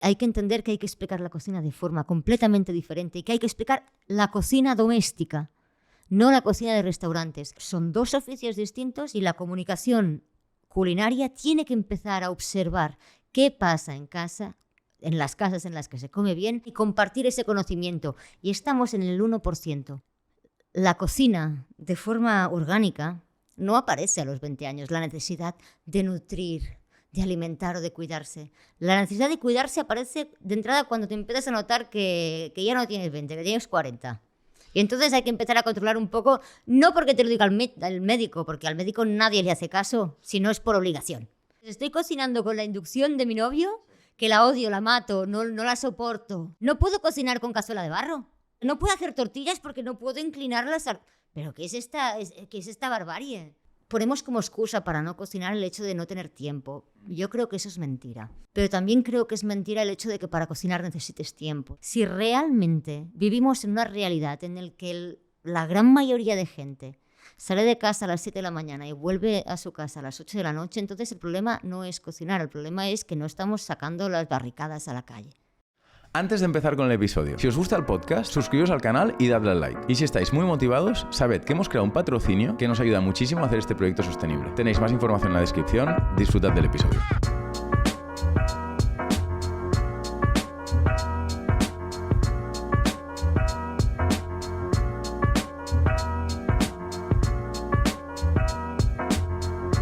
hay que entender que hay que explicar la cocina de forma completamente diferente y que hay que explicar la cocina doméstica, no la cocina de restaurantes. Son dos oficios distintos y la comunicación culinaria tiene que empezar a observar qué pasa en casa, en las casas en las que se come bien, y compartir ese conocimiento. Y estamos en el 1%. La cocina, de forma orgánica, no aparece a los 20 años. La necesidad de nutrir, de alimentar o de cuidarse. La necesidad de cuidarse aparece de entrada cuando te empiezas a notar que ya no tienes 20, que tienes 40. Y entonces hay que empezar a controlar un poco, no porque te lo diga el médico, porque al médico nadie le hace caso, sino es por obligación. Estoy cocinando con la inducción de mi novio, que la odio, la mato, no la soporto. No puedo cocinar con cazuela de barro. No puedo hacer tortillas porque no puedo inclinarlas. ¿Pero qué es esta barbarie? Ponemos como excusa para no cocinar el hecho de no tener tiempo. Yo creo que eso es mentira. Pero también creo que es mentira el hecho de que para cocinar necesites tiempo. Si realmente vivimos en una realidad en la que la gran mayoría de gente sale de casa a las 7 de la mañana y vuelve a su casa a las 8 de la noche, entonces el problema no es cocinar, el problema es que no estamos sacando las barricadas a la calle. Antes de empezar con el episodio, si os gusta el podcast, suscribiros al canal y dadle al like. Y si estáis muy motivados, sabed que hemos creado un patrocinio que nos ayuda muchísimo a hacer este proyecto sostenible. Tenéis más información en la descripción. Disfrutad del episodio.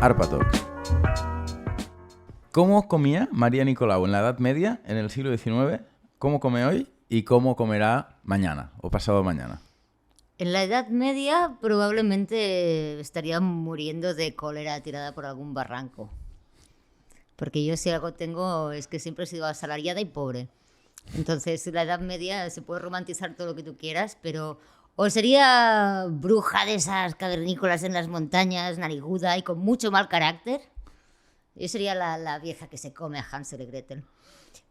Arpa Talk. ¿Cómo comía María Nicolau en la Edad Media, en el siglo XIX? ¿Cómo come hoy y cómo comerá mañana o pasado mañana? En la Edad Media probablemente estaría muriendo de cólera tirada por algún barranco. Porque yo si algo tengo es que siempre he sido asalariada y pobre. Entonces en la Edad Media se puede romantizar todo lo que tú quieras, pero o sería bruja de esas cavernícolas en las montañas, nariguda y con mucho mal carácter. Yo sería la vieja que se come a Hansel y Gretel.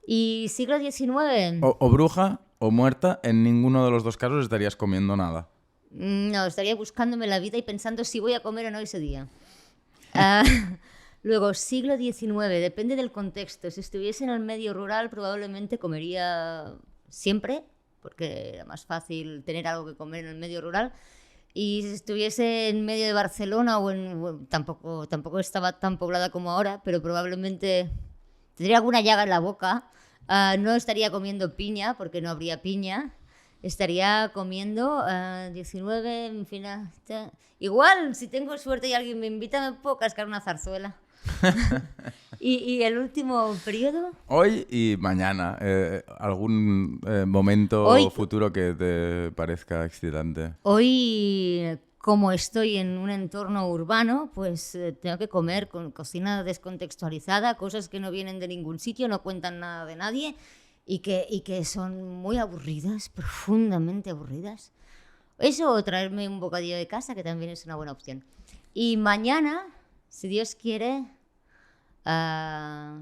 Y siglo XIX... O bruja o muerta, en ninguno de los dos casos estarías comiendo nada. No, estaría buscándome la vida y pensando si voy a comer o no ese día. Luego, siglo XIX, depende del contexto. Si estuviese en el medio rural, probablemente comería siempre, porque era más fácil tener algo que comer en el medio rural. Y si estuviese en medio de Barcelona, tampoco estaba tan poblada como ahora, pero probablemente tendría alguna llaga en la boca. No estaría comiendo piña, porque no habría piña. Estaría comiendo 19, en fin. Igual, si tengo suerte y alguien me invita, me puedo cascar una zarzuela. ¿Y el último periodo? Hoy y mañana. ¿Algún momento Hoy, futuro que te parezca excitante? Hoy, como estoy en un entorno urbano, pues tengo que comer con cocina descontextualizada, cosas que no vienen de ningún sitio, no cuentan nada de nadie y que son muy aburridas, profundamente aburridas. Eso o traerme un bocadillo de casa, que también es una buena opción. Y mañana, si Dios quiere,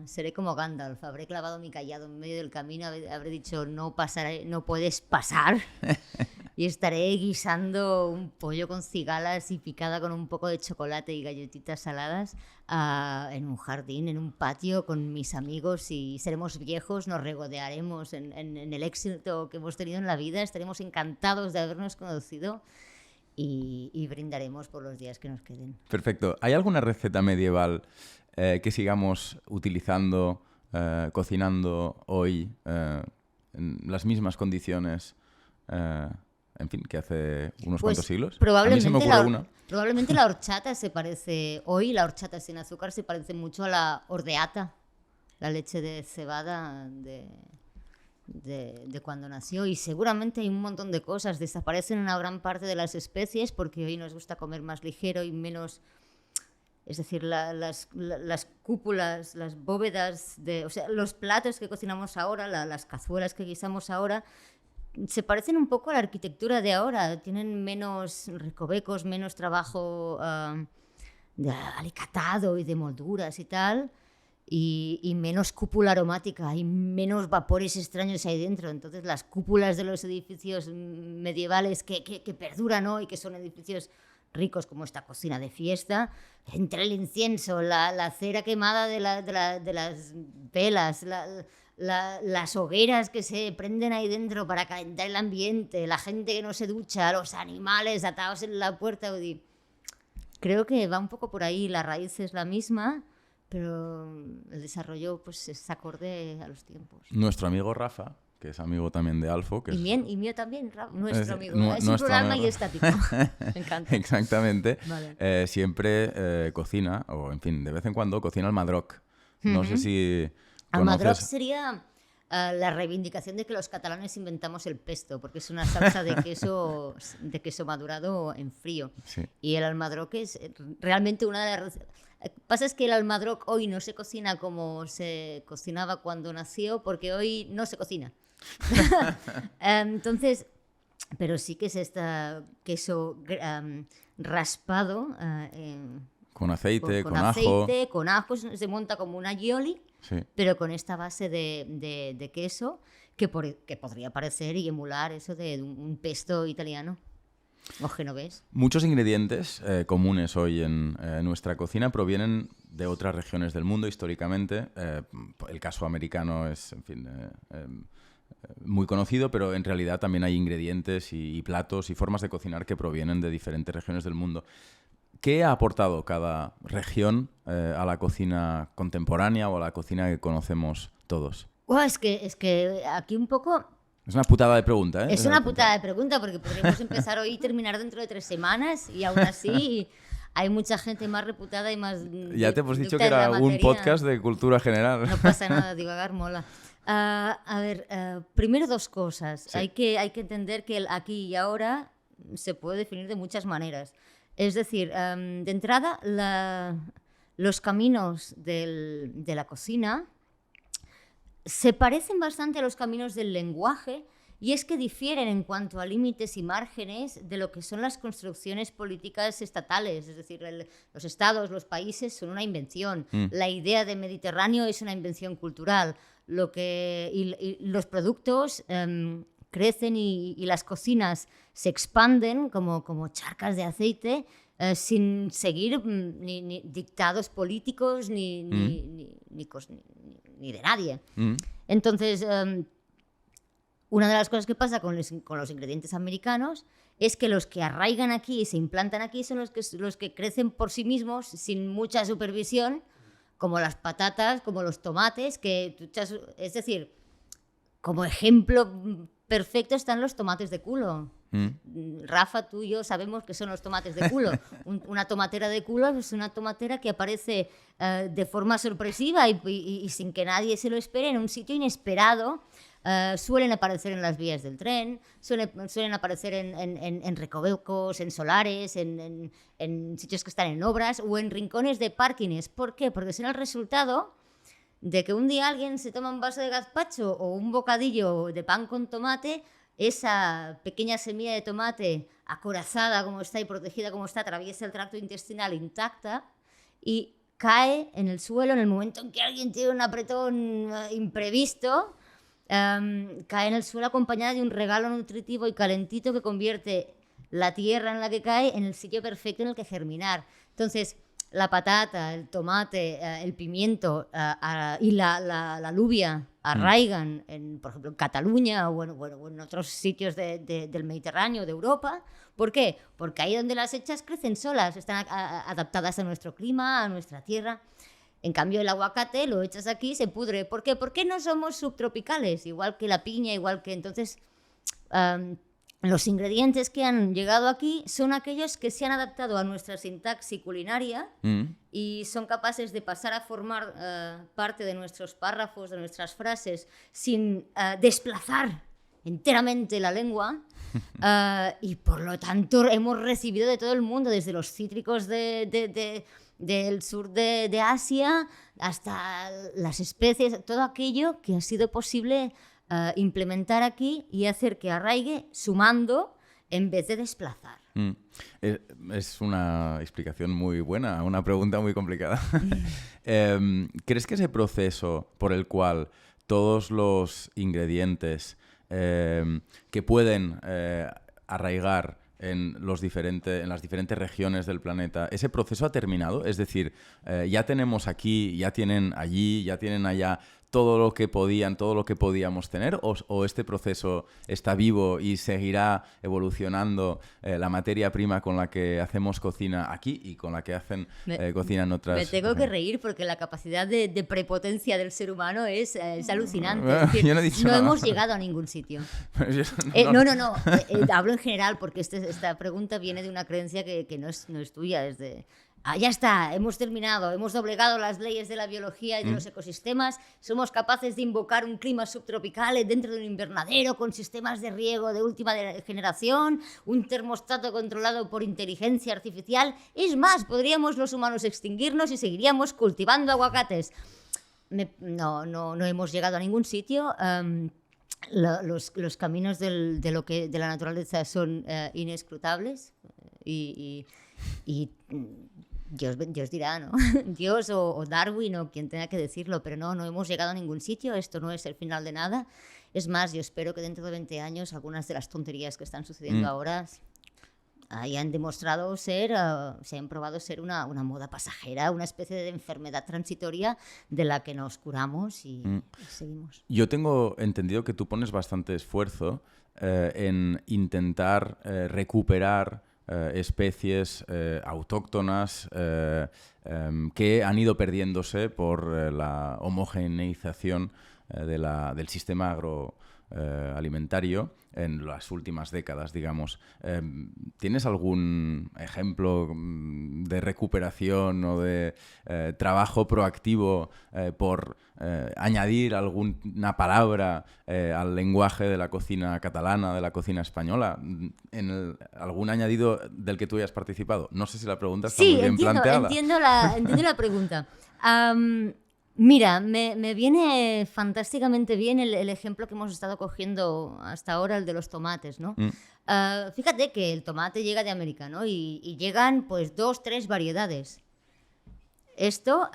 seré como Gandalf. Habré clavado mi callado en medio del camino, habré dicho no puedes pasar. Y estaré guisando un pollo con cigalas y picada con un poco de chocolate y galletitas saladas en un jardín, en un patio con mis amigos, y seremos viejos, nos regodearemos en el éxito que hemos tenido en la vida, estaremos encantados de habernos conocido y brindaremos por los días que nos queden. Perfecto. ¿Hay alguna receta medieval que sigamos utilizando, cocinando hoy en las mismas condiciones? En fin, que hace unos cuantos siglos. Probablemente, a mí se me ocurre una. Probablemente la horchata se parece, hoy la horchata sin azúcar se parece mucho a la ordeata, la leche de cebada de cuando nació, y seguramente hay un montón de cosas. Desaparecen una gran parte de las especies porque hoy nos gusta comer más ligero y menos... Es decir, las cúpulas, las bóvedas, o sea, los platos que cocinamos ahora, las cazuelas que guisamos ahora, se parecen un poco a la arquitectura de ahora. Tienen menos recovecos, menos trabajo de alicatado y de molduras y tal, y menos cúpula aromática, y menos vapores extraños ahí dentro. Entonces las cúpulas de los edificios medievales que perduran hoy, que son edificios ricos como esta cocina de fiesta, entre el incienso, la cera quemada de las velas, las hogueras que se prenden ahí dentro para calentar el ambiente, la gente que no se ducha, los animales atados en la puerta. Creo que va un poco por ahí, la raíz es la misma, pero el desarrollo pues es acorde a los tiempos. Nuestro amigo Rafa, que es amigo también de Alfo. Que y mío también, nuestro amigo. Es un nuestro plural amigo. majestático. Me encanta. Exactamente. Vale. Siempre cocina, o en fin, de vez en cuando cocina almadroc. No sé si Almadroc conoces... sería la reivindicación de que los catalanes inventamos el pesto, porque es una salsa de queso madurado en frío. Sí. Y el almadroc es realmente una de las... Pasa es que el almadroc hoy no se cocina como se cocinaba cuando nació, porque hoy no se cocina. Entonces, pero sí que es este queso raspado Con aceite, con ajo. aceite, con ajo, se monta como una aioli, Sí. pero con esta base de queso que podría parecer y emular eso de un pesto italiano o genovés. Muchos ingredientes comunes hoy en nuestra cocina provienen de otras regiones del mundo históricamente. El caso americano es, en fin, muy conocido, pero en realidad también hay ingredientes y platos y formas de cocinar que provienen de diferentes regiones del mundo. ¿Qué ha aportado cada región a la cocina contemporánea o a la cocina que conocemos todos? Es que aquí un poco... Es una putada de pregunta, ¿eh? Es una putada de pregunta, porque podríamos empezar hoy y terminar dentro de 3 semanas, y aún así hay mucha gente más reputada y más... Ya te hemos dicho que era un podcast de cultura general. No pasa nada, divagar mola. A ver, primero 2 cosas. Sí. Hay que entender que el aquí y ahora se puede definir de muchas maneras. Es decir, de entrada, los caminos de la cocina se parecen bastante a los caminos del lenguaje, y es que difieren en cuanto a límites y márgenes de lo que son las construcciones políticas estatales. Es decir, los estados, los países son una invención. La idea de Mediterráneo es una invención cultural. Y los productos crecen y las cocinas se expanden como charcas de aceite sin seguir ni dictados políticos ni de nadie. Entonces, una de las cosas que pasa con los ingredientes americanos es que los que arraigan aquí y se implantan aquí son los que crecen por sí mismos sin mucha supervisión, como las patatas, como los tomates, es decir, como ejemplo perfecto están los tomates de culo. Rafa, tú y yo sabemos que son los tomates de culo. Una tomatera de culo es una tomatera que aparece de forma sorpresiva y sin que nadie se lo espere en un sitio inesperado. Suelen aparecer en las vías del tren, suelen aparecer en recovecos, en solares, en sitios que están en obras o en rincones de parkings. ¿Por qué? Porque son el resultado de que un día alguien se toma un vaso de gazpacho o un bocadillo de pan con tomate, esa pequeña semilla de tomate acorazada como está y protegida como está, atraviesa el tracto intestinal intacta y cae en el suelo en el momento en que alguien tiene un apretón imprevisto. Cae en el suelo acompañada de un regalo nutritivo y calentito que convierte la tierra en la que cae en el sitio perfecto en el que germinar. Entonces, la patata, el tomate, el pimiento y la alubia arraigan, por ejemplo, en Cataluña o en otros sitios del Mediterráneo, de Europa. ¿Por qué? Porque ahí donde las hechas crecen solas, están adaptadas a nuestro clima, a nuestra tierra. En cambio, el aguacate lo echas aquí y se pudre. ¿Por qué? Porque no somos subtropicales, igual que la piña, igual que... Entonces, los ingredientes que han llegado aquí son aquellos que se han adaptado a nuestra sintaxis culinaria y son capaces de pasar a formar parte de nuestros párrafos, de nuestras frases, sin desplazar enteramente la lengua. Y por lo tanto hemos recibido de todo el mundo, desde los cítricos del sur de Asia hasta las especies, todo aquello que ha sido posible implementar aquí y hacer que arraigue sumando en vez de desplazar. Es una explicación muy buena, una pregunta muy complicada. ¿Crees que ese proceso por el cual todos los ingredientes que pueden arraigar en las diferentes regiones del planeta, ese proceso ha terminado? Es decir, ya tenemos aquí, ya tienen allí, ya tienen allá todo lo que podíamos tener, o este proceso está vivo y seguirá evolucionando la materia prima con la que hacemos cocina aquí y con la que hacen cocina en otras... Me tengo que reír porque la capacidad de prepotencia del ser humano es alucinante. Es decir, yo no he dicho nada. hemos llegado a ningún sitio. No. Hablo en general porque esta pregunta viene de una creencia que no es tuya, es de... ya está, hemos terminado, hemos doblegado las leyes de la biología y de los ecosistemas, somos capaces de invocar un clima subtropical dentro de un invernadero con sistemas de riego de última generación, un termostato controlado por inteligencia artificial. Es más, podríamos los humanos extinguirnos y seguiríamos cultivando aguacates. No hemos llegado a ningún sitio. Los caminos de la naturaleza son inescrutables y Dios dirá, ¿no? Dios o Darwin o quien tenga que decirlo, pero no hemos llegado a ningún sitio, esto no es el final de nada. Es más, yo espero que dentro de 20 años algunas de las tonterías que están sucediendo ahora hayan demostrado se han probado ser una moda pasajera, una especie de enfermedad transitoria de la que nos curamos y seguimos. Yo tengo entendido que tú pones bastante esfuerzo en intentar recuperar especies autóctonas que han ido perdiéndose por la homogeneización del sistema agroalimentario en las últimas décadas, digamos. ¿Tienes algún ejemplo de recuperación o de trabajo proactivo por añadir alguna palabra al lenguaje de la cocina catalana, de la cocina española? ¿Algún añadido del que tú hayas participado? No sé si la pregunta está muy bien planteada. Entiendo la pregunta. Mira, me viene fantásticamente bien el ejemplo que hemos estado cogiendo hasta ahora, el de los tomates, ¿no? Fíjate que el tomate llega de América, ¿no? Y llegan pues 2-3 variedades. Esto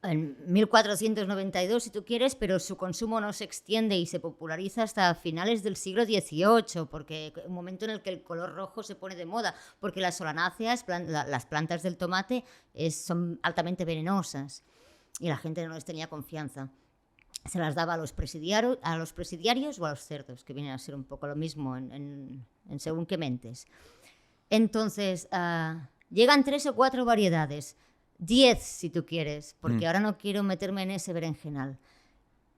en 1492, si tú quieres, pero su consumo no se extiende y se populariza hasta finales del siglo XVIII, porque un momento en el que el color rojo se pone de moda, porque las solanáceas, las plantas del tomate, son altamente venenosas. Y la gente no les tenía confianza. Se las daba a los presidiarios o a los cerdos, que vienen a ser un poco lo mismo en según qué mentes. Entonces, llegan 3 o 4 variedades, 10 si tú quieres, porque ahora no quiero meterme en ese berenjenal.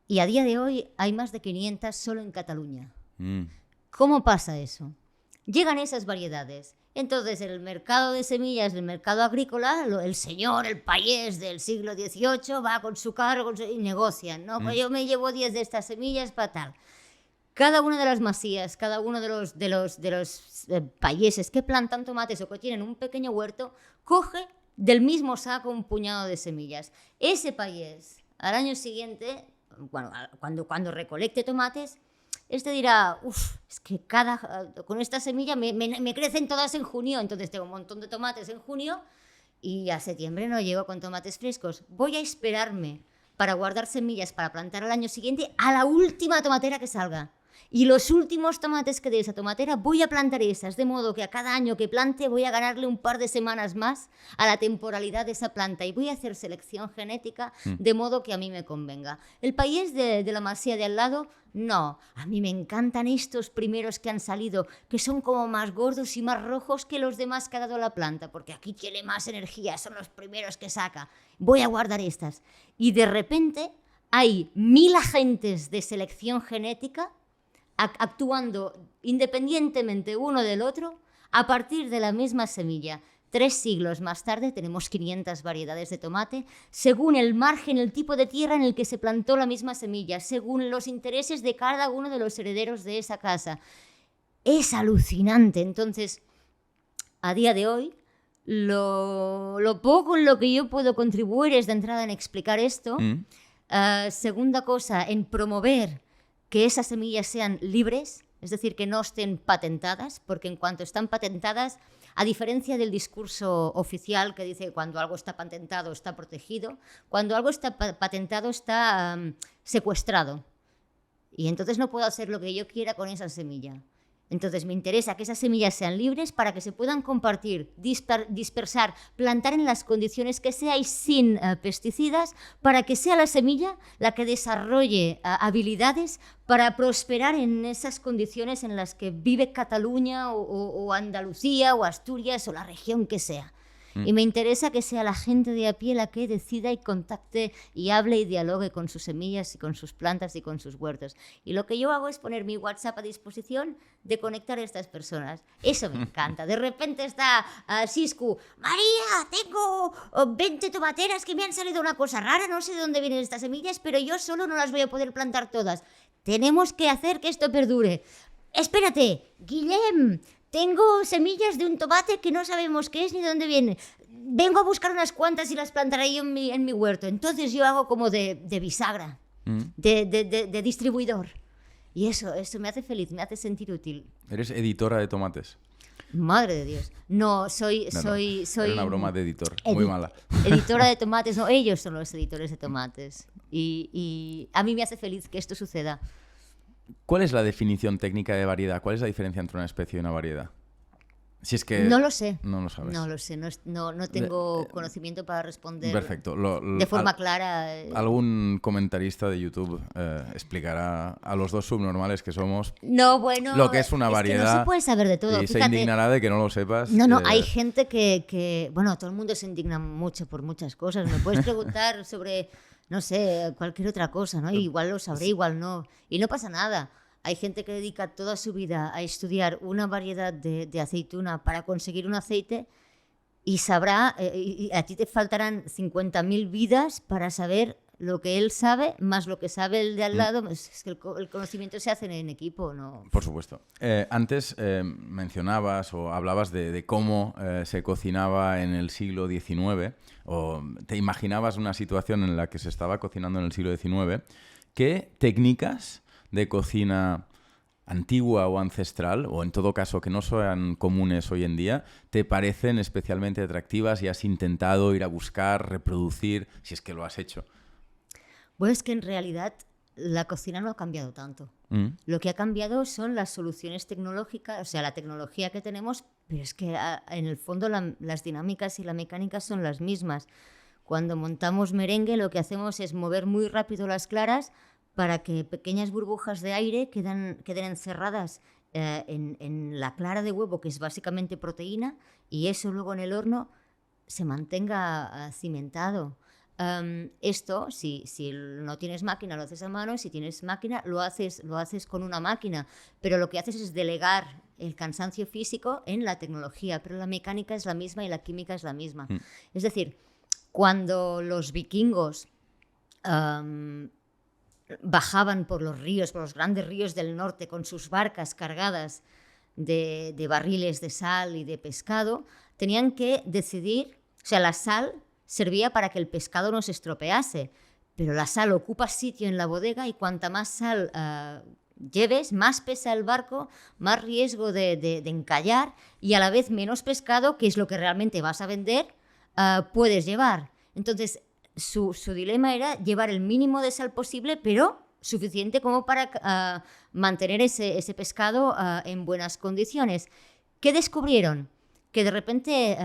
Y a día de hoy hay más de 500 solo en Cataluña. ¿Cómo pasa eso? Llegan esas variedades. Entonces, en el mercado de semillas, el mercado agrícola, el payés del siglo XVIII va con su carro y negocian, ¿no? Pues yo me llevo 10 de estas semillas para tal. Cada una de las masías, cada uno de los payeses que plantan tomates o que tienen un pequeño huerto, coge del mismo saco un puñado de semillas. Ese payés, al año siguiente, cuando recolecte tomates, dirá, es que con esta semilla me crecen todas en junio, entonces tengo un montón de tomates en junio y a septiembre no llego con tomates frescos. Voy a esperarme para guardar semillas para plantar al año siguiente a la última tomatera que salga. Y los últimos tomates que de esa tomatera voy a plantar esas, de modo que a cada año que plante voy a ganarle un par de semanas más a la temporalidad de esa planta y voy a hacer selección genética de modo que a mí me convenga. El país de la masía de al lado, no. A mí me encantan estos primeros que han salido, que son como más gordos y más rojos que los demás que ha dado la planta, porque aquí tiene más energía, son los primeros que saca. Voy a guardar estas. Y de repente hay 1000 agentes de selección genética actuando independientemente uno del otro a partir de la misma semilla. 3 siglos más tarde tenemos 500 variedades de tomate, según el margen, el tipo de tierra en el que se plantó la misma semilla, según los intereses de cada uno de los herederos de esa casa. Es alucinante. Entonces, a día de hoy, lo poco en lo que yo puedo contribuir es de entrada en explicar esto. Segunda cosa, en promover que esas semillas sean libres, es decir, que no estén patentadas, porque en cuanto están patentadas, a diferencia del discurso oficial que dice que cuando algo está patentado está protegido, cuando algo está patentado está secuestrado. Y entonces no puedo hacer lo que yo quiera con esa semilla. Entonces me interesa que esas semillas sean libres para que se puedan compartir, dispersar, plantar en las condiciones que sea y sin pesticidas, para que sea la semilla la que desarrolle habilidades para prosperar en esas condiciones en las que vive Cataluña o Andalucía o Asturias o la región que sea. Y me interesa que sea la gente de a pie la que decida y contacte y hable y dialogue con sus semillas y con sus plantas y con sus huertos. Y lo que yo hago es poner mi WhatsApp a disposición de conectar a estas personas. Eso me encanta. De repente está Siscu: María, tengo 20 tomateras que me han salido una cosa rara, no sé de dónde vienen estas semillas, pero yo solo no las voy a poder plantar todas. Tenemos que hacer que esto perdure. Espérate, Guillem, tengo semillas de un tomate que no sabemos qué es ni de dónde viene. Vengo a buscar unas cuantas y las plantaré yo en mi huerto. Entonces yo hago como de bisagra, de distribuidor. Y eso me hace feliz, me hace sentir útil. ¿Eres editora de tomates? Madre de Dios. No, soy Era una broma de editor, muy mala. Editora de tomates, no, ellos son los editores de tomates. Y a mí me hace feliz que esto suceda. ¿Cuál es la definición técnica de variedad? ¿Cuál es la diferencia entre una especie y una variedad? Si es que... No lo sé. No lo sabes. No lo sé, no tengo conocimiento para responder. Perfecto. De forma clara. Algún comentarista de YouTube explicará a los dos subnormales que somos lo que es una variedad. Que no se puede saber de todo. Y fíjate, se indignará de que no lo sepas. No, hay gente que... Bueno, todo el mundo se indigna mucho por muchas cosas. Me puedes preguntar sobre... No sé, cualquier otra cosa, ¿no? Igual lo sabré, igual no. Y no pasa nada. Hay gente que dedica toda su vida a estudiar una variedad de aceituna para conseguir un aceite y sabrá, y a ti te faltarán 50.000 vidas para saber lo que él sabe, más lo que sabe el de al lado. Es que el conocimiento se hace en equipo, ¿no? Por supuesto. Antes mencionabas o hablabas de cómo se cocinaba en el siglo XIX, o te imaginabas una situación en la que se estaba cocinando en el siglo XIX. ¿Qué técnicas de cocina antigua o ancestral, o en todo caso que no sean comunes hoy en día, te parecen especialmente atractivas y has intentado ir a buscar, reproducir, si es que lo has hecho? Bueno, es que en realidad la cocina no ha cambiado tanto. Lo que ha cambiado son las soluciones tecnológicas, o sea, la tecnología que tenemos, pero es que en el fondo las dinámicas y la mecánica son las mismas. Cuando montamos merengue, lo que hacemos es mover muy rápido las claras para que pequeñas burbujas de aire queden encerradas en la clara de huevo, que es básicamente proteína, y eso luego en el horno se mantenga cimentado. Esto, si no tienes máquina, lo haces a mano. Si tienes máquina, lo haces con una máquina. Pero lo que haces es delegar el cansancio físico en la tecnología. Pero la mecánica es la misma y la química es la misma. Es decir, cuando los vikingos bajaban por los ríos, por los grandes ríos del norte, con sus barcas cargadas de barriles de sal y de pescado, tenían que decidir, o sea, la sal servía para que el pescado no se estropease, pero la sal ocupa sitio en la bodega y cuanta más sal lleves, más pesa el barco, más riesgo de encallar y a la vez menos pescado, que es lo que realmente vas a vender, puedes llevar. Entonces, su dilema era llevar el mínimo de sal posible, pero suficiente como para mantener ese pescado en buenas condiciones. ¿Qué descubrieron? Que de repente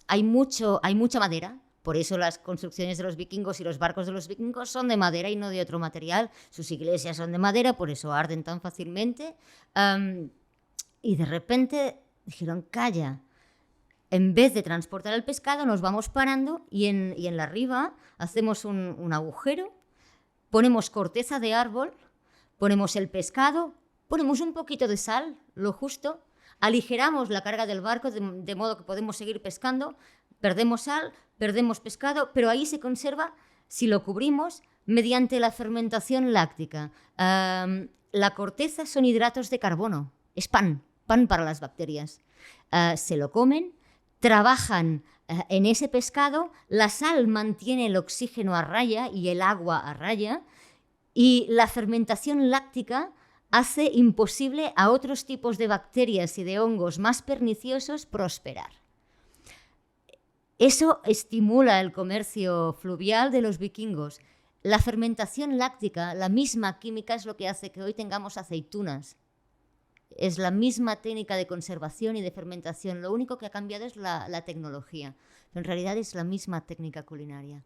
hay mucha madera. Por eso las construcciones de los vikingos y los barcos de los vikingos son de madera y no de otro material. Sus iglesias son de madera, por eso arden tan fácilmente. Y de repente dijeron, calla, en vez de transportar el pescado nos vamos parando y en la riba hacemos un agujero, ponemos corteza de árbol, ponemos el pescado, ponemos un poquito de sal, lo justo, aligeramos la carga del barco de modo que podemos seguir pescando, perdemos sal, perdemos pescado, pero ahí se conserva, si lo cubrimos, mediante la fermentación láctica. La corteza son hidratos de carbono, es pan para las bacterias. Se lo comen, trabajan en ese pescado, la sal mantiene el oxígeno a raya y el agua a raya, y la fermentación láctica hace imposible a otros tipos de bacterias y de hongos más perniciosos prosperar. Eso estimula el comercio fluvial de los vikingos. La fermentación láctica, la misma química, es lo que hace que hoy tengamos aceitunas. Es la misma técnica de conservación y de fermentación. Lo único que ha cambiado es la tecnología. Pero en realidad es la misma técnica culinaria.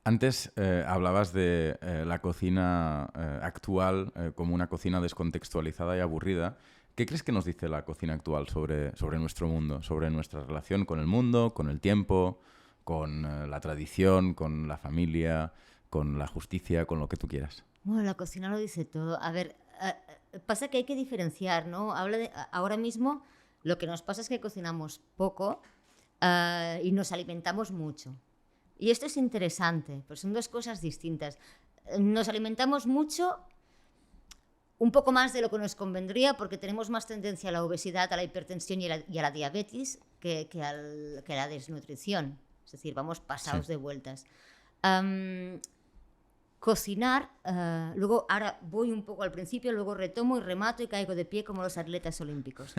Antes hablabas de la cocina actual como una cocina descontextualizada y aburrida. ¿Qué crees que nos dice la cocina actual sobre nuestro mundo, sobre nuestra relación con el mundo, con el tiempo, con la tradición, con la familia, con la justicia, con lo que tú quieras? Bueno, la cocina lo dice todo. A ver, pasa que hay que diferenciar, ¿no? Ahora mismo lo que nos pasa es que cocinamos poco y nos alimentamos mucho. Y esto es interesante, pues son dos cosas distintas. Nos alimentamos mucho, un poco más de lo que nos convendría, porque tenemos más tendencia a la obesidad, a la hipertensión y a la diabetes que a la desnutrición. Es decir, vamos pasados de vueltas. Cocinar, luego ahora voy un poco al principio, luego retomo y remato y caigo de pie como los atletas olímpicos.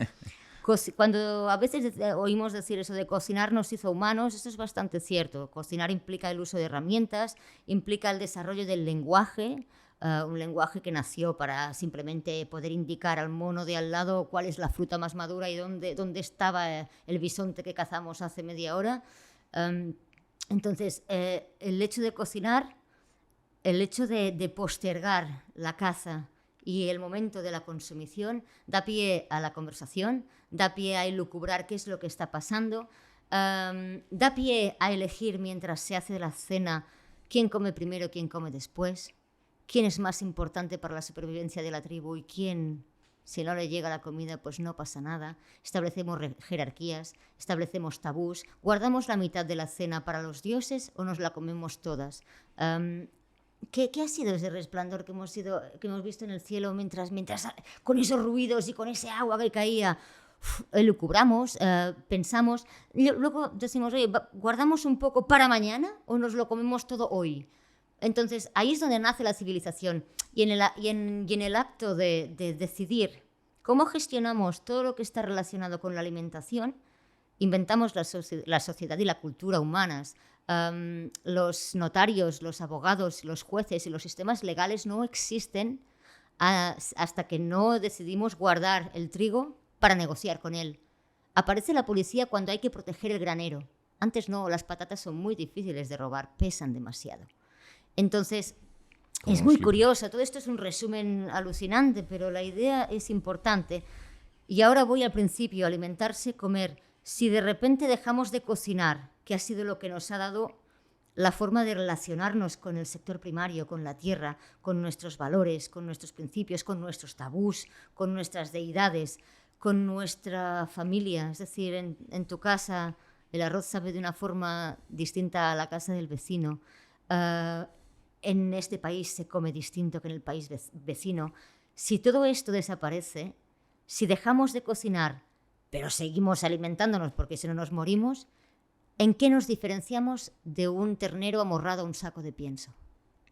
Cuando a veces oímos decir eso de cocinar nos hizo humanos, eso es bastante cierto. Cocinar implica el uso de herramientas, implica el desarrollo del lenguaje, un lenguaje que nació para simplemente poder indicar al mono de al lado cuál es la fruta más madura y dónde estaba el bisonte que cazamos hace media hora. Entonces, el hecho de cocinar, el hecho de postergar la caza y el momento de la consumición da pie a la conversación, da pie a elucubrar qué es lo que está pasando, da pie a elegir mientras se hace la cena quién come primero, quién come después, quién es más importante para la supervivencia de la tribu y quién, si no le llega la comida, pues no pasa nada. Establecemos jerarquías, establecemos tabús, guardamos la mitad de la cena para los dioses o nos la comemos todas. ¿Qué ha sido ese resplandor que hemos visto en el cielo mientras con esos ruidos y con ese agua que caía? Elucubramos, pensamos, luego decimos, oye, ¿guardamos un poco para mañana o nos lo comemos todo hoy? Entonces, ahí es donde nace la civilización. Y en el acto de decidir cómo gestionamos todo lo que está relacionado con la alimentación, inventamos la sociedad y la cultura humanas. Los notarios, los abogados, los jueces y los sistemas legales no existen hasta que no decidimos guardar el trigo para negociar con él. Aparece la policía cuando hay que proteger el granero. Antes no, las patatas son muy difíciles de robar, pesan demasiado. Entonces, es muy curioso. Todo esto es un resumen alucinante, pero la idea es importante. Y ahora voy al principio, alimentarse, comer. Si de repente dejamos de cocinar, que ha sido lo que nos ha dado la forma de relacionarnos con el sector primario, con la tierra, con nuestros valores, con nuestros principios, con nuestros tabús, con nuestras deidades, con nuestra familia. Es decir, en tu casa el arroz sabe de una forma distinta a la casa del vecino. En este país se come distinto que en el país vecino. Si todo esto desaparece, si dejamos de cocinar, pero seguimos alimentándonos porque si no nos morimos, ¿en qué nos diferenciamos de un ternero amorrado a un saco de pienso?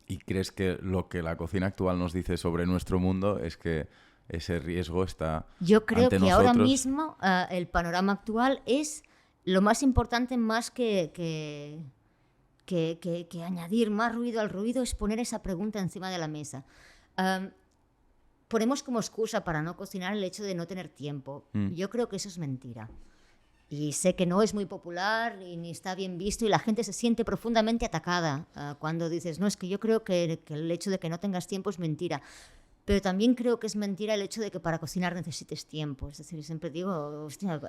¿Y crees que lo que la cocina actual nos dice sobre nuestro mundo es que ese riesgo está ante nosotros? Yo creo que ahora mismo el panorama actual es lo más importante, más que añadir más ruido al ruido, es poner esa pregunta encima de la mesa. Ponemos como excusa para no cocinar el hecho de no tener tiempo. Yo creo que eso es mentira. Y sé que no es muy popular y ni está bien visto y la gente se siente profundamente atacada cuando dices, no, es que yo creo que el hecho de que no tengas tiempo es mentira. Pero también creo que es mentira el hecho de que para cocinar necesites tiempo. Es decir, siempre digo, hostia,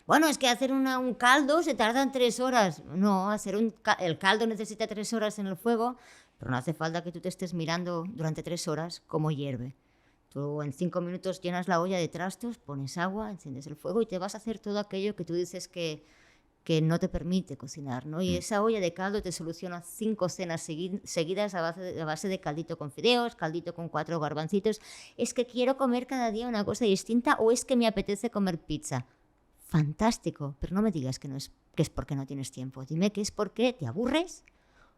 bueno, es que hacer un caldo se tardan 3 horas. No, el caldo necesita 3 horas en el fuego, pero no hace falta que tú te estés mirando durante 3 horas cómo hierve. Tú en 5 minutos llenas la olla de trastos, pones agua, enciendes el fuego y te vas a hacer todo aquello que tú dices que no te permite cocinar, ¿no? Y esa olla de caldo te soluciona 5 cenas seguidas a base de caldito con fideos, caldito con 4 garbancitos. Es que quiero comer cada día una cosa distinta o es que me apetece comer pizza. Fantástico, pero no me digas que es porque no tienes tiempo. Dime que es porque te aburres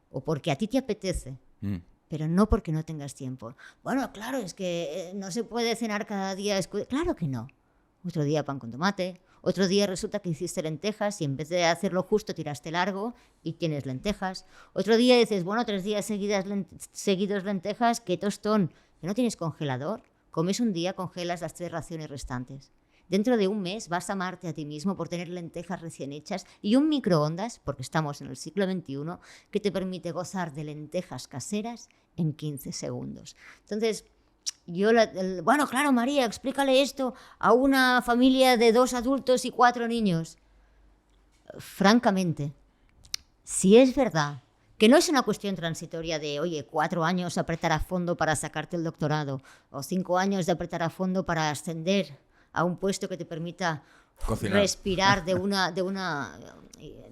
o porque a ti te apetece. Pero no porque no tengas tiempo. Bueno, claro, es que no se puede cenar cada día. Claro que no. Otro día pan con tomate, otro día resulta que hiciste lentejas y en vez de hacerlo justo tiraste largo y tienes lentejas. Otro día dices, bueno, 3 días seguidos lentejas, qué tostón. ¿Que no tienes congelador? Comes un día, congelas las 3 raciones restantes. Dentro de un mes vas a amarte a ti mismo por tener lentejas recién hechas y un microondas, porque estamos en el siglo XXI, que te permite gozar de lentejas caseras en 15 segundos. Entonces, bueno, claro, María, explícale esto a una familia de 2 adultos y 4 niños. Francamente, si es verdad que no es una cuestión transitoria de, oye, 4 años de apretar a fondo para sacarte el doctorado o 5 años de apretar a fondo para ascender a un puesto que te permita cocinar, respirar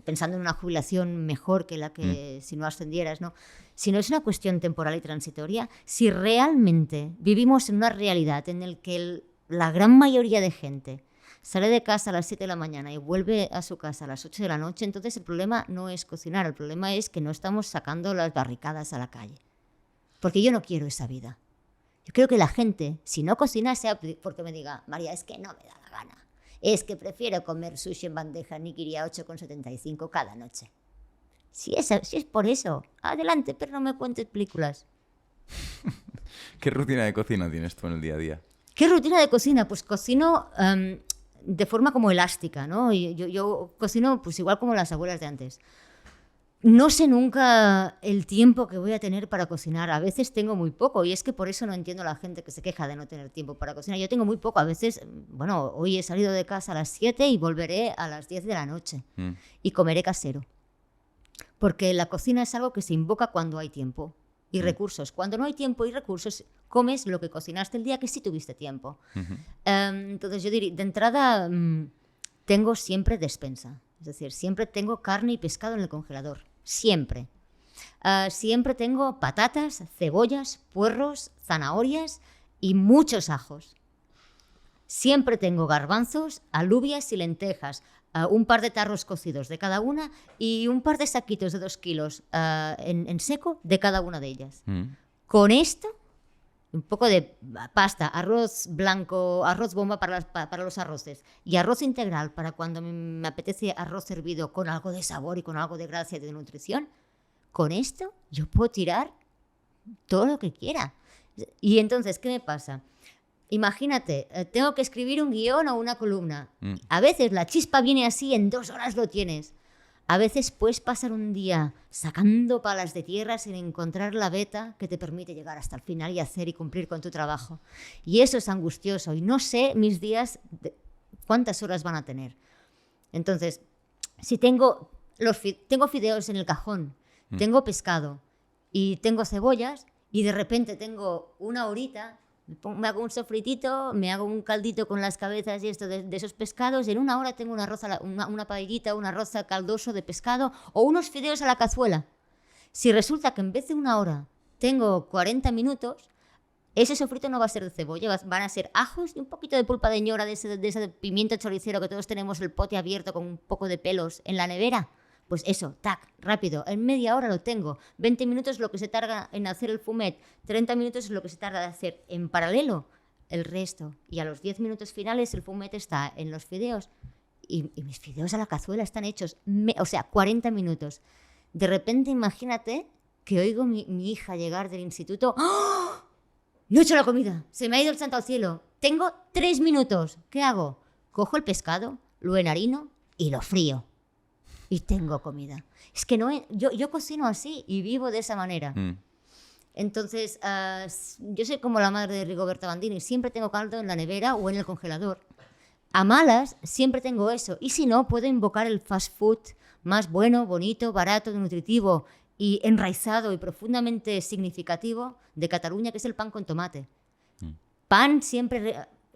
pensando en una jubilación mejor que la que si no ascendieras, ¿no? Si no es una cuestión temporal y transitoria, si realmente vivimos en una realidad en la que la gran mayoría de gente sale de casa a las 7 de la mañana y vuelve a su casa a las 8 de la noche, entonces el problema no es cocinar, el problema es que no estamos sacando las barricadas a la calle. Porque yo no quiero esa vida. Yo creo que la gente, si no cocina, sea porque me diga, María, es que no me da la gana. Es que prefiero comer sushi en bandeja nigiri a 8,75 cada noche. Si es por eso, adelante, pero no me cuentes películas. ¿Qué rutina de cocina tienes tú en el día a día? ¿Qué rutina de cocina? Pues cocino de forma como elástica, ¿no? Yo cocino pues igual como las abuelas de antes. No sé nunca el tiempo que voy a tener para cocinar. A veces tengo muy poco y es que por eso no entiendo a la gente que se queja de no tener tiempo para cocinar. Yo tengo muy poco. A veces, bueno, hoy he salido de casa a las 7 y volveré a las 10 de la noche y comeré casero. Porque la cocina es algo que se invoca cuando hay tiempo y recursos. Cuando no hay tiempo y recursos, comes lo que cocinaste el día que sí tuviste tiempo. Entonces yo diría, de entrada, tengo siempre despensa. Es decir, siempre tengo carne y pescado en el congelador. Siempre. Siempre tengo patatas, cebollas, puerros, zanahorias y muchos ajos. Siempre tengo garbanzos, alubias y lentejas, un par de tarros cocidos de cada una y un par de saquitos de 2 kilos en seco de cada una de ellas. Con esto, un poco de pasta, arroz blanco, arroz bomba para los arroces y arroz integral para cuando me apetece arroz hervido con algo de sabor y con algo de gracia y de nutrición. Con esto yo puedo tirar todo lo que quiera. Y entonces, ¿qué me pasa? Imagínate, tengo que escribir un guión o una columna. A veces la chispa viene así, en 2 horas lo tienes. A veces puedes pasar un día sacando palas de tierra sin encontrar la veta que te permite llegar hasta el final y hacer y cumplir con tu trabajo. Y eso es angustioso. Y no sé mis días cuántas horas van a tener. Entonces, si tengo fideos en el cajón, tengo pescado y tengo cebollas y de repente tengo una horita, me hago un sofritito, me hago un caldito con las cabezas y esto de esos pescados. En 1 hora tengo una paellita, un arroz caldoso de pescado o unos fideos a la cazuela. Si resulta que en vez de 1 hora tengo 40 minutos, ese sofrito no va a ser de cebolla, van a ser ajos y un poquito de pulpa de ñora de ese pimiento choricero que todos tenemos el pote abierto con un poco de pelos en la nevera. Pues eso, tac, rápido, en media hora lo tengo. 20 minutos es lo que se tarda en hacer el fumet, 30 minutos es lo que se tarda en hacer en paralelo el resto. Y a los 10 minutos finales el fumet está en los fideos y mis fideos a la cazuela están hechos, 40 minutos. De repente imagínate que oigo mi hija llegar del instituto. ¡Oh! No he hecho la comida, se me ha ido el santo al cielo. Tengo 3 minutos, ¿qué hago? Cojo el pescado, lo enharino y lo frío. Y tengo comida. Es que yo cocino así y vivo de esa manera. Entonces, yo soy como la madre de Rigoberta Bandini. Siempre tengo caldo en la nevera o en el congelador. A malas, siempre tengo eso. Y si no, puedo invocar el fast food más bueno, bonito, barato, nutritivo y enraizado y profundamente significativo de Cataluña, que es el pan con tomate. Pan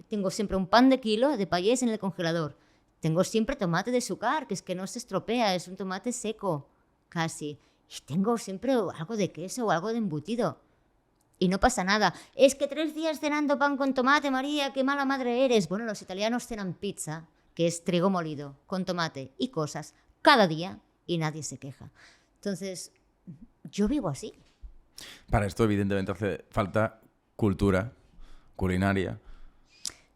tengo siempre un pan de kilo de payés en el congelador. Tengo siempre tomate de Sucar, que es que no se estropea, es un tomate seco, casi. Y tengo siempre algo de queso o algo de embutido. Y no pasa nada. Es que 3 días cenando pan con tomate, María, qué mala madre eres. Bueno, los italianos cenan pizza, que es trigo molido, con tomate y cosas, cada día, y nadie se queja. Entonces, yo vivo así. Para esto, evidentemente, hace falta cultura culinaria,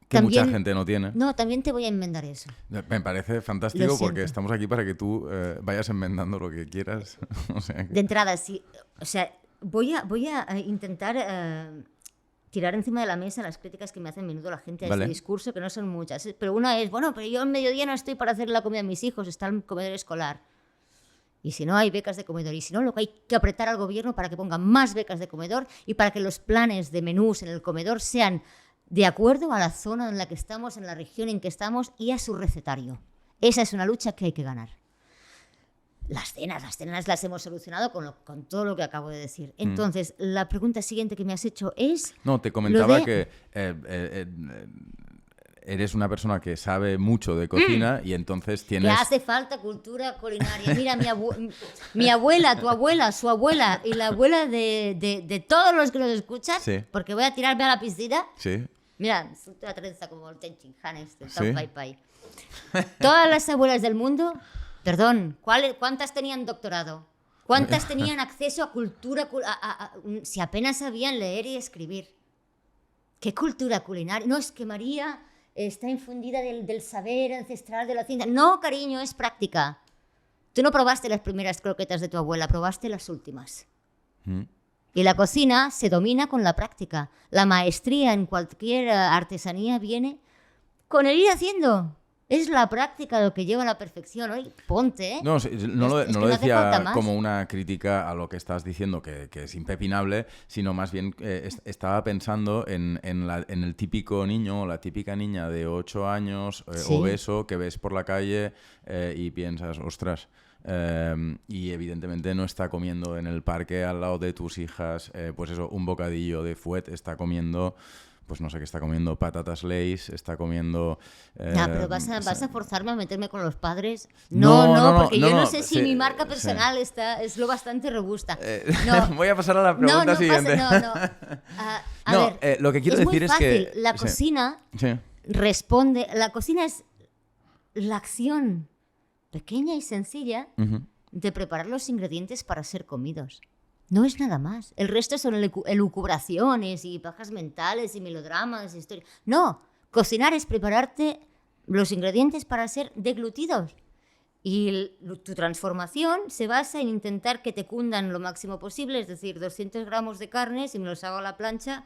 que También, mucha gente no tiene. No, también te voy a enmendar eso. Me parece fantástico porque estamos aquí para que tú vayas enmendando lo que quieras. O sea que... De entrada, sí. O sea, voy a intentar tirar encima de la mesa las críticas que me hace a menudo la gente a Vale. este discurso, que no son muchas. Pero una es, bueno, pero yo al mediodía no estoy para hacer la comida a mis hijos, está el comedor escolar. Y si no, hay becas de comedor. Y si no, lo que hay que apretar al gobierno para que ponga más becas de comedor y para que los planes de menús en el comedor sean de acuerdo a la zona en la que estamos, en la región en que estamos y a su recetario. Esa es una lucha que hay que ganar. Las cenas las hemos solucionado con todo lo que acabo de decir. Entonces, la pregunta siguiente que me has hecho es... No, te comentaba lo de- que eres una persona que sabe mucho de cocina y entonces Que tienes... hace falta cultura culinaria. Mira, mi abuela, tu abuela, su abuela y la abuela de todos los que nos escuchan, Sí. porque voy a tirarme a la piscina. Sí, Mira, la trenza como el Tenchin Han este, el Sí. Tao Pai Pai. Todas las abuelas del mundo, perdón, ¿cuántas tenían doctorado? ¿Cuántas tenían acceso a cultura? Si apenas sabían leer y escribir. ¿Qué cultura culinaria? No, es que María está infundida del saber ancestral de la ciencia. No, cariño, es práctica. Tú no probaste las primeras croquetas de tu abuela, probaste las últimas. Mm. Y la cocina se domina con la práctica. La maestría en cualquier artesanía viene con el ir haciendo. Es la práctica lo que lleva a la perfección. Oye, ponte, ¿eh? No, sí, no lo, Es no que lo no hace falta decía más. como una crítica a lo que estás diciendo, que es impepinable, sino más bien estaba pensando en el típico niño o la típica niña de 8 años, Sí. obeso, que ves por la calle y piensas, ostras. Y evidentemente no está comiendo en el parque al lado de tus hijas, pues eso, un bocadillo de fuet, está comiendo... Pues no sé qué está comiendo, patatas Lay's, está comiendo... Ya, pero vas o sea, a forzarme a meterme con los padres. No, no, Porque no, yo no no, sé si sí, mi marca sí. personal es lo bastante robusta. No, Voy a pasar a la pregunta siguiente. no. A No, ver, lo que quiero es muy decir es fácil. que... La sí, cocina sí. responde... La cocina es la acción pequeña y sencilla Ujú. de preparar los ingredientes para ser comidos. No es nada más. El resto son elucubraciones y pajas mentales y melodramas y historias. No, cocinar es prepararte los ingredientes para ser deglutidos. Y tu transformación se basa en intentar que te cundan lo máximo posible, es decir, 200 gramos de carne, si me los hago a la plancha,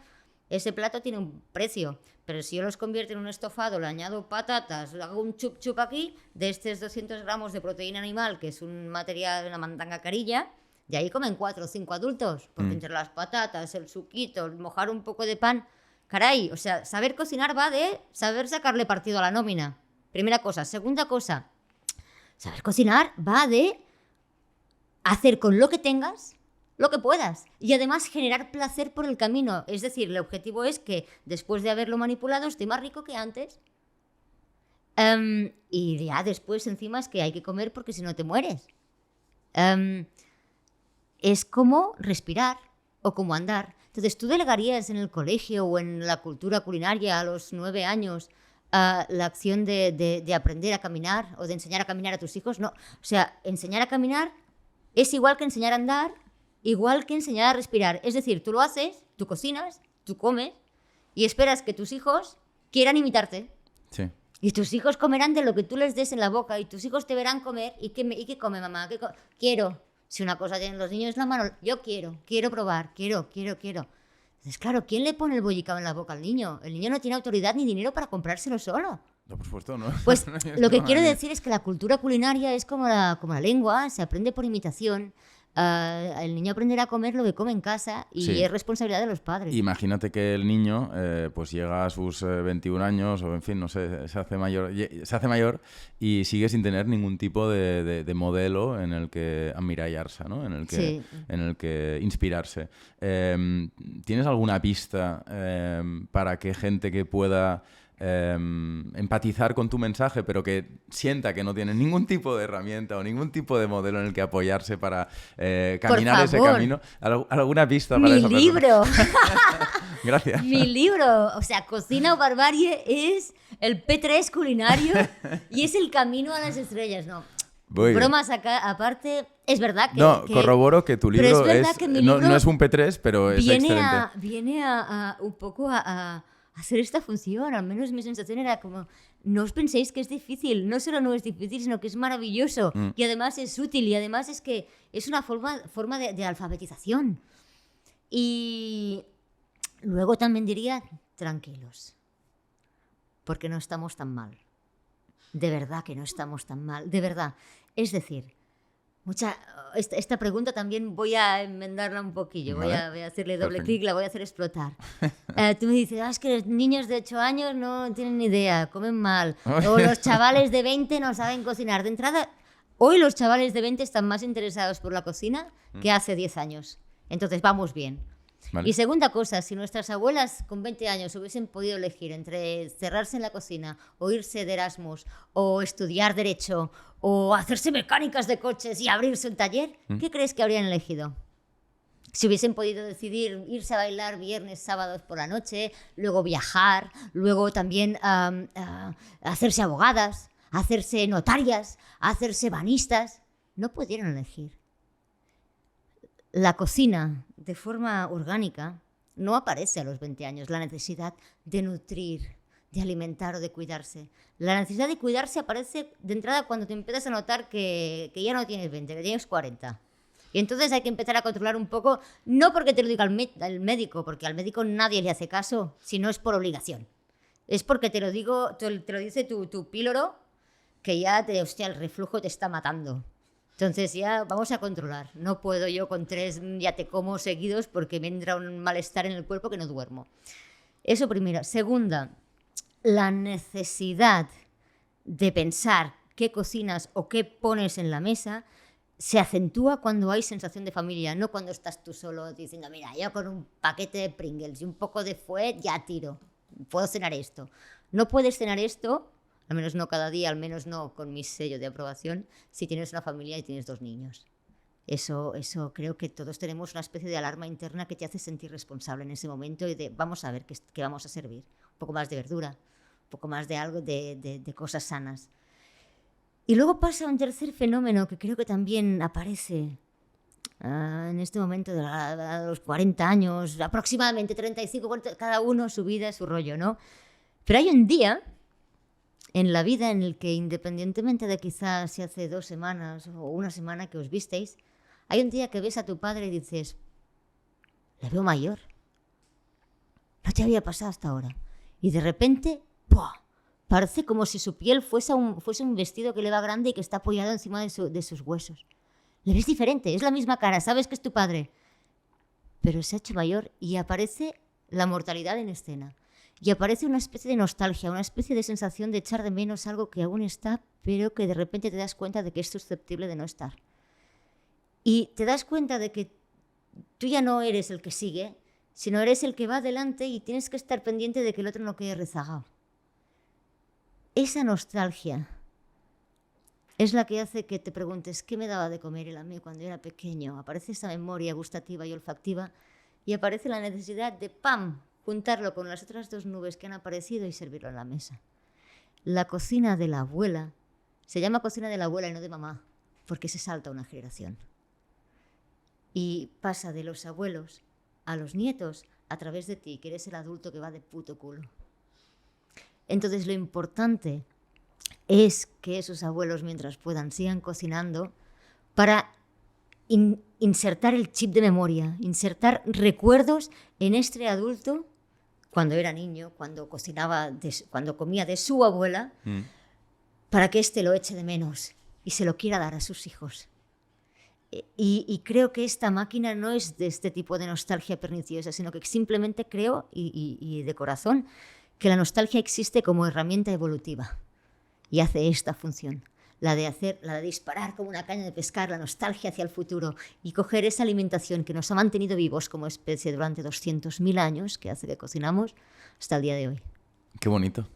ese plato tiene un precio. Pero si yo los convierto en un estofado, le añado patatas, le hago un chup chup aquí, de estos 200 gramos de proteína animal, que es un material, una mandanga carilla, de ahí comen 4 o 5 adultos, porque entre las patatas, el suquito, el mojar un poco de pan, caray, o sea, saber cocinar va de saber sacarle partido a la nómina. Primera cosa. Segunda cosa, saber cocinar va de hacer con lo que tengas lo que puedas y además generar placer por el camino. Es decir, el objetivo es que después de haberlo manipulado esté más rico que antes. Y ya después encima es que hay que comer porque si no te mueres. Es como respirar o como andar. Entonces, ¿tú delegarías en el colegio o en la cultura culinaria a los 9 años la acción de aprender a caminar o de enseñar a caminar a tus hijos? No. O sea, enseñar a caminar es igual que enseñar a andar, igual que enseñar a respirar. Es decir, tú lo haces, tú cocinas, tú comes y esperas que tus hijos quieran imitarte. Sí. Y tus hijos comerán de lo que tú les des en la boca y tus hijos te verán comer. ¿Y qué come mamá? Quiero. Si una cosa tienen los niños en la mano, yo quiero probar, quiero. Entonces, claro, ¿quién le pone el bollicao en la boca al niño? El niño no tiene autoridad ni dinero para comprárselo solo. No, por supuesto, ¿no? Pues No, lo que no, quiero no. decir es que la cultura culinaria es como la lengua, se aprende por imitación. El niño aprenderá a comer lo que come en casa y Sí. es responsabilidad de los padres. Imagínate que el niño pues llega a sus 21 años o en fin, no sé, se hace mayor y sigue sin tener ningún tipo de modelo en el que admirarse, ¿no? En el que inspirarse. ¿Tienes alguna pista para que gente que pueda empatizar con tu mensaje, pero que sienta que no tiene ningún tipo de herramienta o ningún tipo de modelo en el que apoyarse para caminar ese favor. camino? ¿Alguna pista para ¡Mi esa persona? libro! Gracias. Mi libro, o sea, Cocina o Barbarie es el P3 culinario y es el camino a las estrellas, ¿no. Muy bien. Bromas acá, aparte, es verdad que... No, corroboro que tu pero libro es verdad que mi no, libro no es un P3, pero es excelente. viene a un poco a hacer esta función, al menos mi sensación era como, no os penséis que es difícil, no solo no es difícil, sino que es maravilloso y además es útil y además es que es una forma de alfabetización. Y Luego también diría tranquilos, porque no estamos tan mal. De verdad que no estamos tan mal, de verdad. Es decir, esta pregunta también voy a enmendarla un poquillo, voy a hacerle doble clic, la voy a hacer explotar. Tú me dices, es que los niños de 8 años no tienen ni idea, comen mal, o los chavales de 20 no saben cocinar. De entrada, hoy los chavales de 20 están más interesados por la cocina que hace 10 años. Entonces vamos bien. Vale. Y segunda cosa, si nuestras abuelas con 20 años hubiesen podido elegir entre cerrarse en la cocina o irse de Erasmus o estudiar Derecho o hacerse mecánicas de coches y abrirse un taller, ¿qué crees que habrían elegido? Si hubiesen podido decidir irse a bailar viernes, sábados por la noche, luego viajar, luego también hacerse abogadas, hacerse notarias, hacerse banistas, no pudieron elegir. La cocina, de forma orgánica, no aparece a los 20 años, la necesidad de nutrir, de alimentar o de cuidarse. La necesidad de cuidarse aparece de entrada cuando te empiezas a notar que ya no tienes 20, que tienes 40. Y entonces hay que empezar a controlar un poco, no porque te lo diga el médico, porque al médico nadie le hace caso, si no es por obligación. Es porque te lo dice tu píloro, que ya el reflujo te está matando. Entonces ya vamos a controlar. No puedo yo con 3 ya te como seguidos porque me entra un malestar en el cuerpo que no duermo. Eso primero. Segunda, la necesidad de pensar qué cocinas o qué pones en la mesa se acentúa cuando hay sensación de familia, no cuando estás tú solo diciendo, mira, yo con un paquete de Pringles y un poco de fuet ya tiro. Puedo cenar esto. No puedes cenar esto, al menos no cada día, al menos no con mi sello de aprobación, si tienes una familia y tienes 2 niños. Eso creo que todos tenemos una especie de alarma interna que te hace sentir responsable en ese momento y de vamos a ver qué vamos a servir. Un poco más de verdura, un poco más de algo de cosas sanas. Y luego pasa un tercer fenómeno que creo que también aparece en este momento de los 40 años, aproximadamente 35, 40, cada uno su vida, su rollo, ¿no? Pero hay un día en la vida en el que, independientemente de quizás si hace 2 semanas o una semana que os visteis, hay un día que ves a tu padre y dices, le veo mayor. No te había pasado hasta ahora. Y de repente, ¡pua!, parece como si su piel fuese un vestido que le va grande y que está apoyado encima de sus huesos. Le ves diferente, es la misma cara, sabes que es tu padre. Pero se ha hecho mayor y aparece la mortalidad en escena. Y aparece una especie de nostalgia, una especie de sensación de echar de menos algo que aún está, pero que de repente te das cuenta de que es susceptible de no estar. Y te das cuenta de que tú ya no eres el que sigue, sino eres el que va adelante y tienes que estar pendiente de que el otro no quede rezagado. Esa nostalgia es la que hace que te preguntes ¿qué me daba de comer él a mí cuando era pequeño? Aparece esa memoria gustativa y olfactiva y aparece la necesidad de ¡pam!, juntarlo con las otras 2 nubes que han aparecido y servirlo en la mesa. La cocina de la abuela se llama cocina de la abuela y no de mamá, porque se salta una generación. Y pasa de los abuelos a los nietos a través de ti, que eres el adulto que va de puto culo. Entonces lo importante es que esos abuelos, mientras puedan, sigan cocinando para insertar el chip de memoria, insertar recuerdos en este adulto cuando era niño, cuando cuando comía de su abuela, para que éste lo eche de menos y se lo quiera dar a sus hijos. Y creo que esta máquina no es de este tipo de nostalgia perniciosa, sino que simplemente creo, y de corazón, que la nostalgia existe como herramienta evolutiva y hace esta función. La de disparar como una caña de pescar, la nostalgia hacia el futuro y coger esa alimentación que nos ha mantenido vivos como especie durante 200.000 años, que hace que cocinamos, hasta el día de hoy. Qué bonito.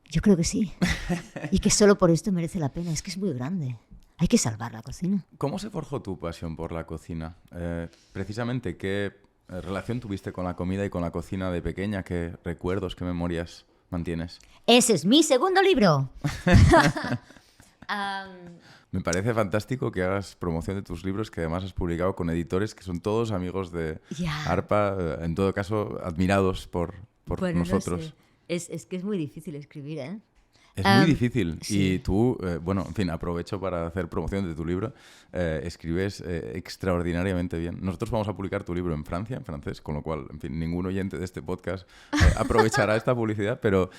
Yo creo que sí. Y que solo por esto merece la pena. Es que es muy grande. Hay que salvar la cocina. ¿Cómo se forjó tu pasión por la cocina? Precisamente, ¿qué relación tuviste con la comida y con la cocina de pequeña? ¿Qué recuerdos, qué memorias mantienes? ¡Ese es mi segundo libro! Me parece fantástico que hagas promoción de tus libros, que además has publicado con editores que son todos amigos de Arpa, en todo caso admirados por bueno, nosotros. No sé. Es que es muy difícil escribir, ¿eh? Es muy difícil. Sí. Y tú, bueno, en fin, aprovecho para hacer promoción de tu libro. Escribes extraordinariamente bien. Nosotros vamos a publicar tu libro en Francia, en francés, con lo cual, en fin, ningún oyente de este podcast aprovechará esta publicidad, pero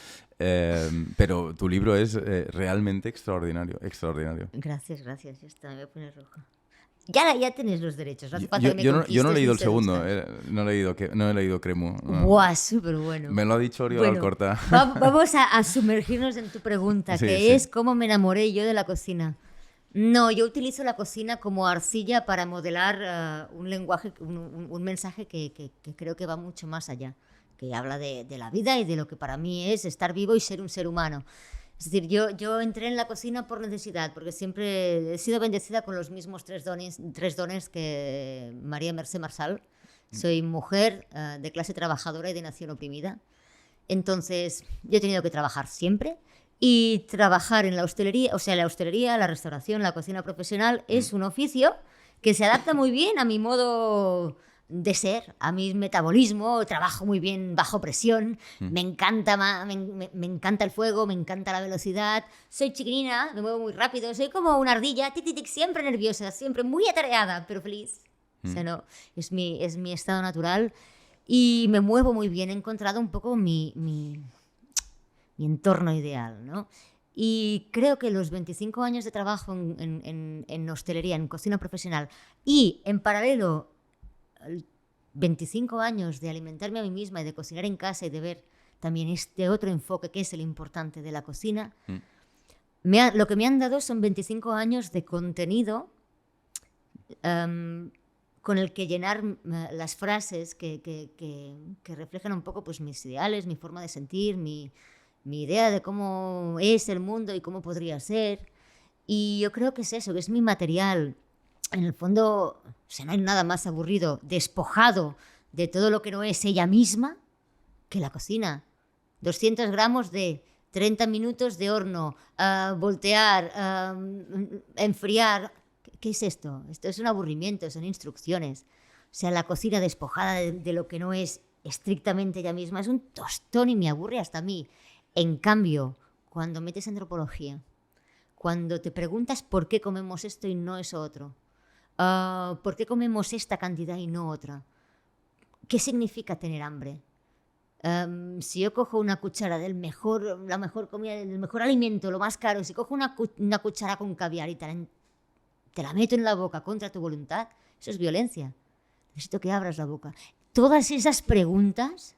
tu libro es realmente extraordinario, extraordinario. Gracias. Ya está, me voy a poner roja. Ya tienes los derechos, no hace falta que me Yo no he conquistes leído ni el segundo, seduzcas. no he leído Cremu. No. Buah, súper bueno. Me lo ha dicho Oriol Alcorta. Vamos a sumergirnos en tu pregunta, Sí, que sí. es cómo me enamoré yo de la cocina. No, yo utilizo la cocina como arcilla para modelar un lenguaje, un mensaje que creo que va mucho más allá, que habla de la vida y de lo que para mí es estar vivo y ser un ser humano. Es decir, yo entré en la cocina por necesidad, porque siempre he sido bendecida con los mismos tres dones que María Mercé Marçal. Soy mujer de clase trabajadora y de nación oprimida. Entonces, yo he tenido que trabajar siempre. Y trabajar en la hostelería, o sea, la hostelería, la restauración, la cocina profesional, es un oficio que se adapta muy bien a mi modo de ser, a mi metabolismo. Trabajo muy bien bajo presión, me encanta me encanta el fuego, me encanta la velocidad, soy chiquinina, me muevo muy rápido, soy como una ardilla, tic, tic, tic, siempre nerviosa, siempre muy atareada, pero feliz. O sea, no, es mi estado natural y me muevo muy bien, he encontrado un poco mi entorno ideal, ¿no? Y creo que los 25 años de trabajo en hostelería, en cocina profesional, y en paralelo 25 años de alimentarme a mí misma y de cocinar en casa y de ver también este otro enfoque que es el importante de la cocina, lo que me han dado son 25 años de contenido con el que llenar las frases que reflejan un poco pues, mis ideales, mi forma de sentir, mi idea de cómo es el mundo y cómo podría ser. Y yo creo que es eso, que es mi material. En el fondo, o sea, no hay nada más aburrido, despojado de todo lo que no es ella misma, que la cocina. 200 gramos de 30 minutos de horno, voltear, enfriar. ¿Qué es esto? Esto es un aburrimiento, son instrucciones. O sea, la cocina despojada de lo que no es estrictamente ella misma es un tostón y me aburre hasta a mí. En cambio, cuando metes antropología, cuando te preguntas por qué comemos esto y no eso otro, por qué comemos esta cantidad y no otra, ¿qué significa tener hambre? Si yo cojo una cuchara la mejor comida, del mejor alimento, lo más caro, si cojo una cuchara con caviar y te la meto en la boca contra tu voluntad, eso es violencia. Necesito que abras la boca. Todas esas preguntas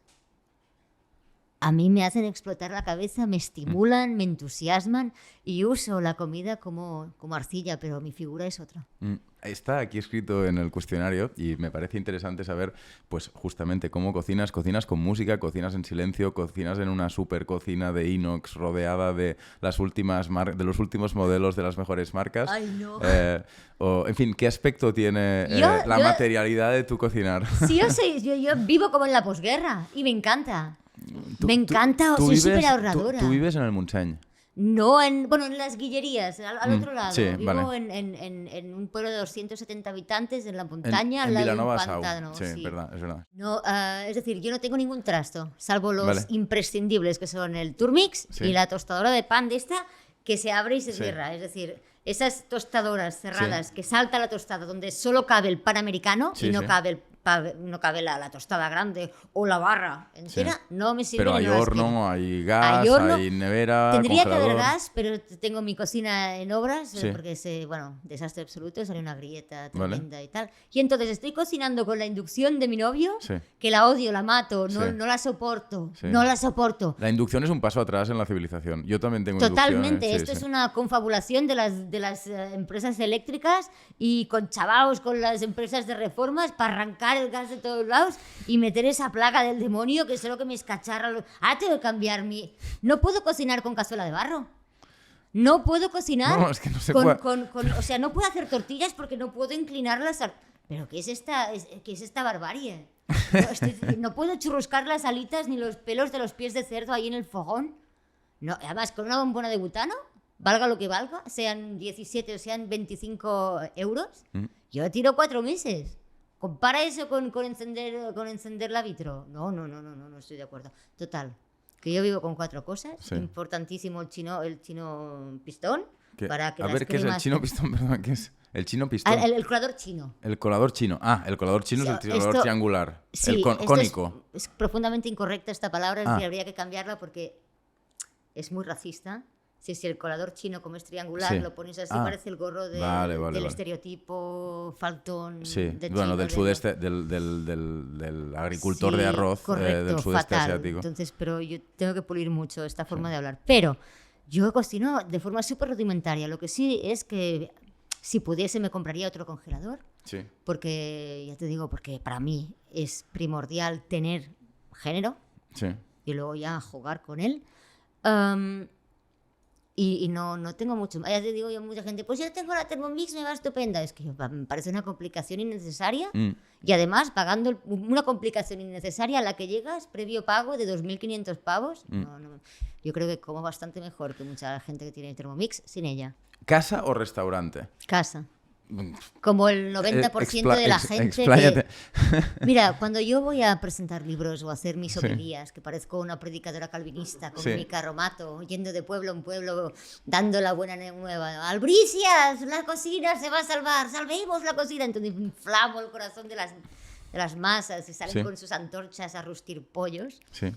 a mí me hacen explotar la cabeza, me estimulan, me entusiasman y uso la comida como arcilla, pero mi figura es otra. Está aquí escrito en el cuestionario y me parece interesante saber, pues justamente cómo cocinas. Cocinas con música, cocinas en silencio, cocinas en una super cocina de inox rodeada de los últimos modelos de las mejores marcas. Ay, no. En fin, ¿qué aspecto tiene la materialidad de tu cocinar? Sí, yo vivo como en la posguerra y me encanta. Me encanta, soy súper ahorradora. Tú vives en el Montseny. No, en las Guillerías, al otro lado. Sí, vivo vale. en un pueblo de 270 habitantes, en la montaña, En al lado Vilanova de un Sau. pantano. Sí, es verdad. No, es decir, yo no tengo ningún trasto, salvo los Vale. imprescindibles, que son el Turmix Sí. y la tostadora de pan de esta, que se abre y se Sí. cierra. Es decir, esas tostadoras cerradas que salta la tostada, donde solo cabe el pan americano Sí, y no sí. cabe la tostada grande o la barra entera, Sí. no me sirve. Pero hay ni una horno, esquina. hay gas, Hay horno. hay nevera, Tendría que congelador. haber gas, pero tengo mi cocina en obras, Sí. porque es, desastre absoluto, sale una grieta Vale. tremenda y tal. Y entonces estoy cocinando con la inducción de mi novio, Sí. que la odio, la mato, no, Sí. no la soporto, Sí. no la soporto. La inducción es un paso atrás en la civilización. Yo también tengo Totalmente, inducción. esto es una confabulación de las empresas eléctricas y con chavaos con las empresas de reformas para arrancar el gas de todos lados y meter esa plaga del demonio que es lo que me escacharra. Ahora tengo que cambiar No puedo cocinar con cazuela de barro. No puedo cocinar No, es que no se puede. o sea, no puedo hacer tortillas porque no puedo inclinarlas. ¿Pero qué es esta barbarie? No puedo churruscar las alitas ni los pelos de los pies de cerdo ahí en el fogón. No, además, con una bombona de butano, valga lo que valga, sean 17 o sean 25 euros, yo tiro 4 meses. Compara eso con encender la vitro. No estoy de acuerdo. Total. que yo vivo con 4 cosas. Sí. Importantísimo el chino pistón. Para que a ver, ¿qué es el chino pistón? Perdón, ¿qué es? El chino pistón. El colador chino. El colador chino. Ah, el colador chino es el colador triangular. Sí, el cónico. Es profundamente incorrecta esta palabra, es decir, habría que cambiarla porque es muy racista. Si el colador chino, como es triangular, lo pones así, parece el gorro del estereotipo faltón de chino. Bueno, del sudeste, del agricultor de arroz del sudeste asiático. Entonces, pero yo tengo que pulir mucho esta forma de hablar. Pero yo cocino de forma súper rudimentaria. Lo que sí es que si pudiese me compraría otro congelador. Sí. Porque, ya te digo, porque para mí es primordial tener género. Sí. Y luego ya jugar con él. Y no tengo mucho. Ya te digo yo, mucha gente, pues yo tengo la Thermomix, me va estupenda. Es que me parece una complicación innecesaria. Y además, pagando una complicación innecesaria a la que llegas, previo pago de 2.500 pavos. No, yo creo que como bastante mejor que mucha gente que tiene Thermomix sin ella. ¿Casa o restaurante? Casa. Como el 90% de la gente expláyate. Mira, cuando yo voy a presentar libros o a hacer mis homilías, que parezco una predicadora calvinista con mi carromato, yendo de pueblo en pueblo, dando la buena nueva, ¡Albricias! La cocina se va a salvar, salvemos la cocina. Entonces inflamo el corazón de las masas y salen con sus antorchas a rustir pollos. Sí.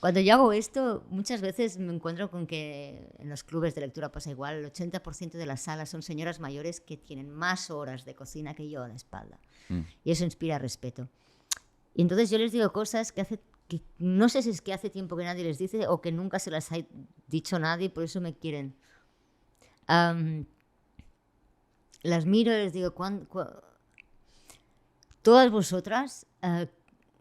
Cuando yo hago esto, muchas veces me encuentro con que en los clubes de lectura pasa igual, el 80% de las salas son señoras mayores que tienen más horas de cocina que yo a la espalda. Y eso inspira respeto. Y entonces yo les digo cosas que no sé si es que hace tiempo que nadie les dice o que nunca se las ha dicho nadie y por eso me quieren. Las miro y les digo, todas vosotras...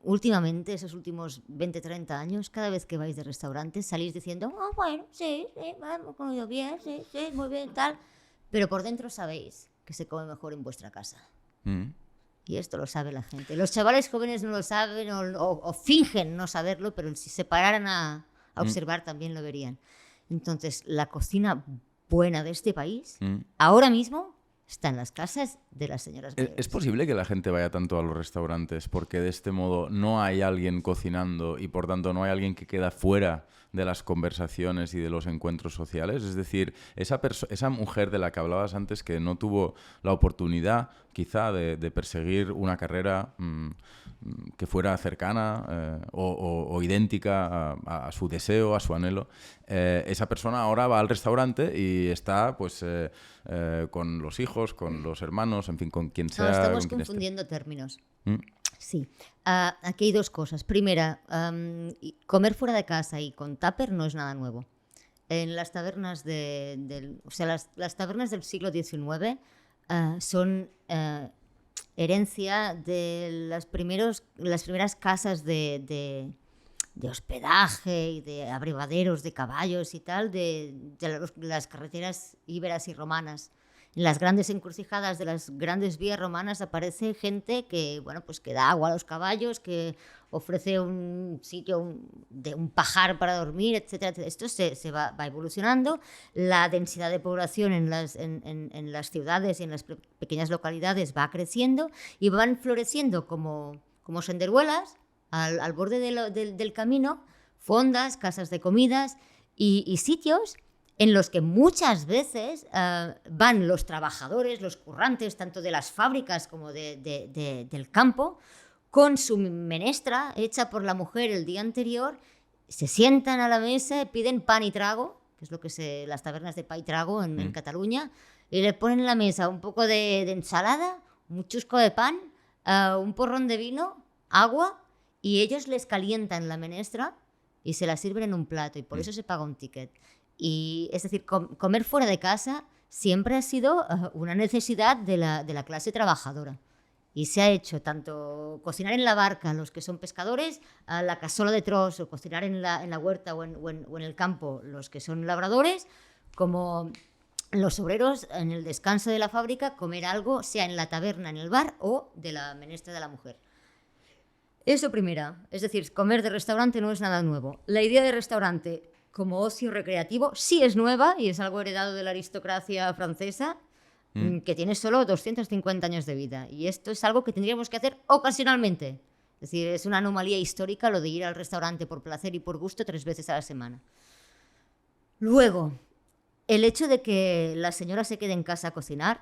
últimamente, esos últimos 20, 30 años, cada vez que vais de restaurante salís diciendo, bueno, sí, hemos comido bien, sí, muy bien, tal. Pero por dentro sabéis que se come mejor en vuestra casa. Y esto lo sabe la gente. Los chavales jóvenes no lo saben o fingen no saberlo, pero si se pararan a observar también lo verían. Entonces, la cocina buena de este país, ahora mismo, está en las casas de las señoras mayores. ¿Es posible que la gente vaya tanto a los restaurantes porque de este modo no hay alguien cocinando y por tanto no hay alguien que queda fuera de las conversaciones y de los encuentros sociales? Es decir, esa mujer de la que hablabas antes que no tuvo la oportunidad quizá de perseguir una carrera que fuera cercana o idéntica a su deseo, a su anhelo, esa persona ahora va al restaurante y está pues con los hijos, con los hermanos, en fin, con quien sea. No, estamos confundiendo términos. Sí. Aquí hay dos cosas. Primera, comer fuera de casa y con tupper no es nada nuevo. En las tabernas las tabernas del siglo XIX son herencia de las primeras casas de hospedaje y de abrevaderos de caballos y tal de las carreteras íberas y romanas. En las grandes encrucijadas de las grandes vías romanas aparece gente que, bueno, pues que da agua a los caballos, que ofrece un sitio, un pajar para dormir, etcétera, etcétera. Esto se va evolucionando. La densidad de población en las ciudades y en las pequeñas localidades va creciendo y van floreciendo como senderuelas al borde del camino, fondas, casas de comidas y sitios en los que muchas veces van los trabajadores, los currantes, tanto de las fábricas como del campo, con su menestra hecha por la mujer el día anterior, se sientan a la mesa, piden pan y trago, que es lo que las tabernas de pan y trago en Cataluña, y le ponen en la mesa un poco de ensalada, un chusco de pan, un porrón de vino, agua, y ellos les calientan la menestra y se la sirven en un plato, y por eso se paga un ticket. Y, es decir, comer fuera de casa siempre ha sido una necesidad de la clase trabajadora. Y se ha hecho tanto cocinar en la barca, los que son pescadores, a la casola de tros, o cocinar en la huerta o en el campo, los que son labradores, como los obreros en el descanso de la fábrica, comer algo, sea en la taberna, en el bar o de la menestra de la mujer. Eso primera, es decir, comer de restaurante no es nada nuevo. La idea de restaurante como ocio recreativo sí es nueva y es algo heredado de la aristocracia francesa, que tiene solo 250 años de vida. Y esto es algo que tendríamos que hacer ocasionalmente Es decir, es una anomalía histórica lo de ir al restaurante por placer y por gusto 3 veces a la semana. Luego, el hecho de que la señora se quede en casa a cocinar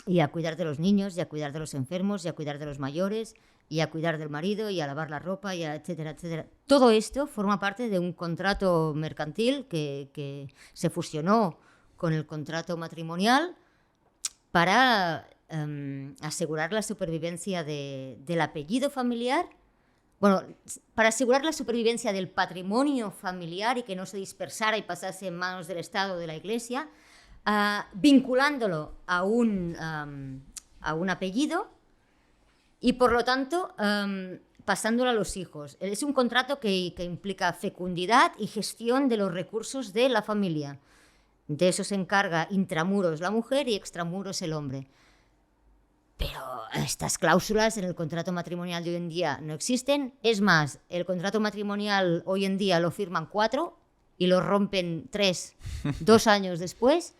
y a cuidar de los niños, y a cuidar de los enfermos, y a cuidar de los mayores, y a cuidar del marido, y a lavar la ropa, y a etcétera, etcétera. Todo esto forma parte de un contrato mercantil que se fusionó con el contrato matrimonial para asegurar la supervivencia del apellido familiar, bueno, para asegurar la supervivencia del patrimonio familiar y que no se dispersara y pasase en manos del Estado o de la Iglesia, vinculándolo a un apellido y, por lo tanto, pasándolo a los hijos. Es un contrato que implica fecundidad y gestión de los recursos de la familia. De eso se encarga intramuros la mujer y extramuros el hombre. Pero estas cláusulas en el contrato matrimonial de hoy en día no existen. Es más, el contrato matrimonial hoy en día lo firman 4 y lo rompen 3, 2 años después.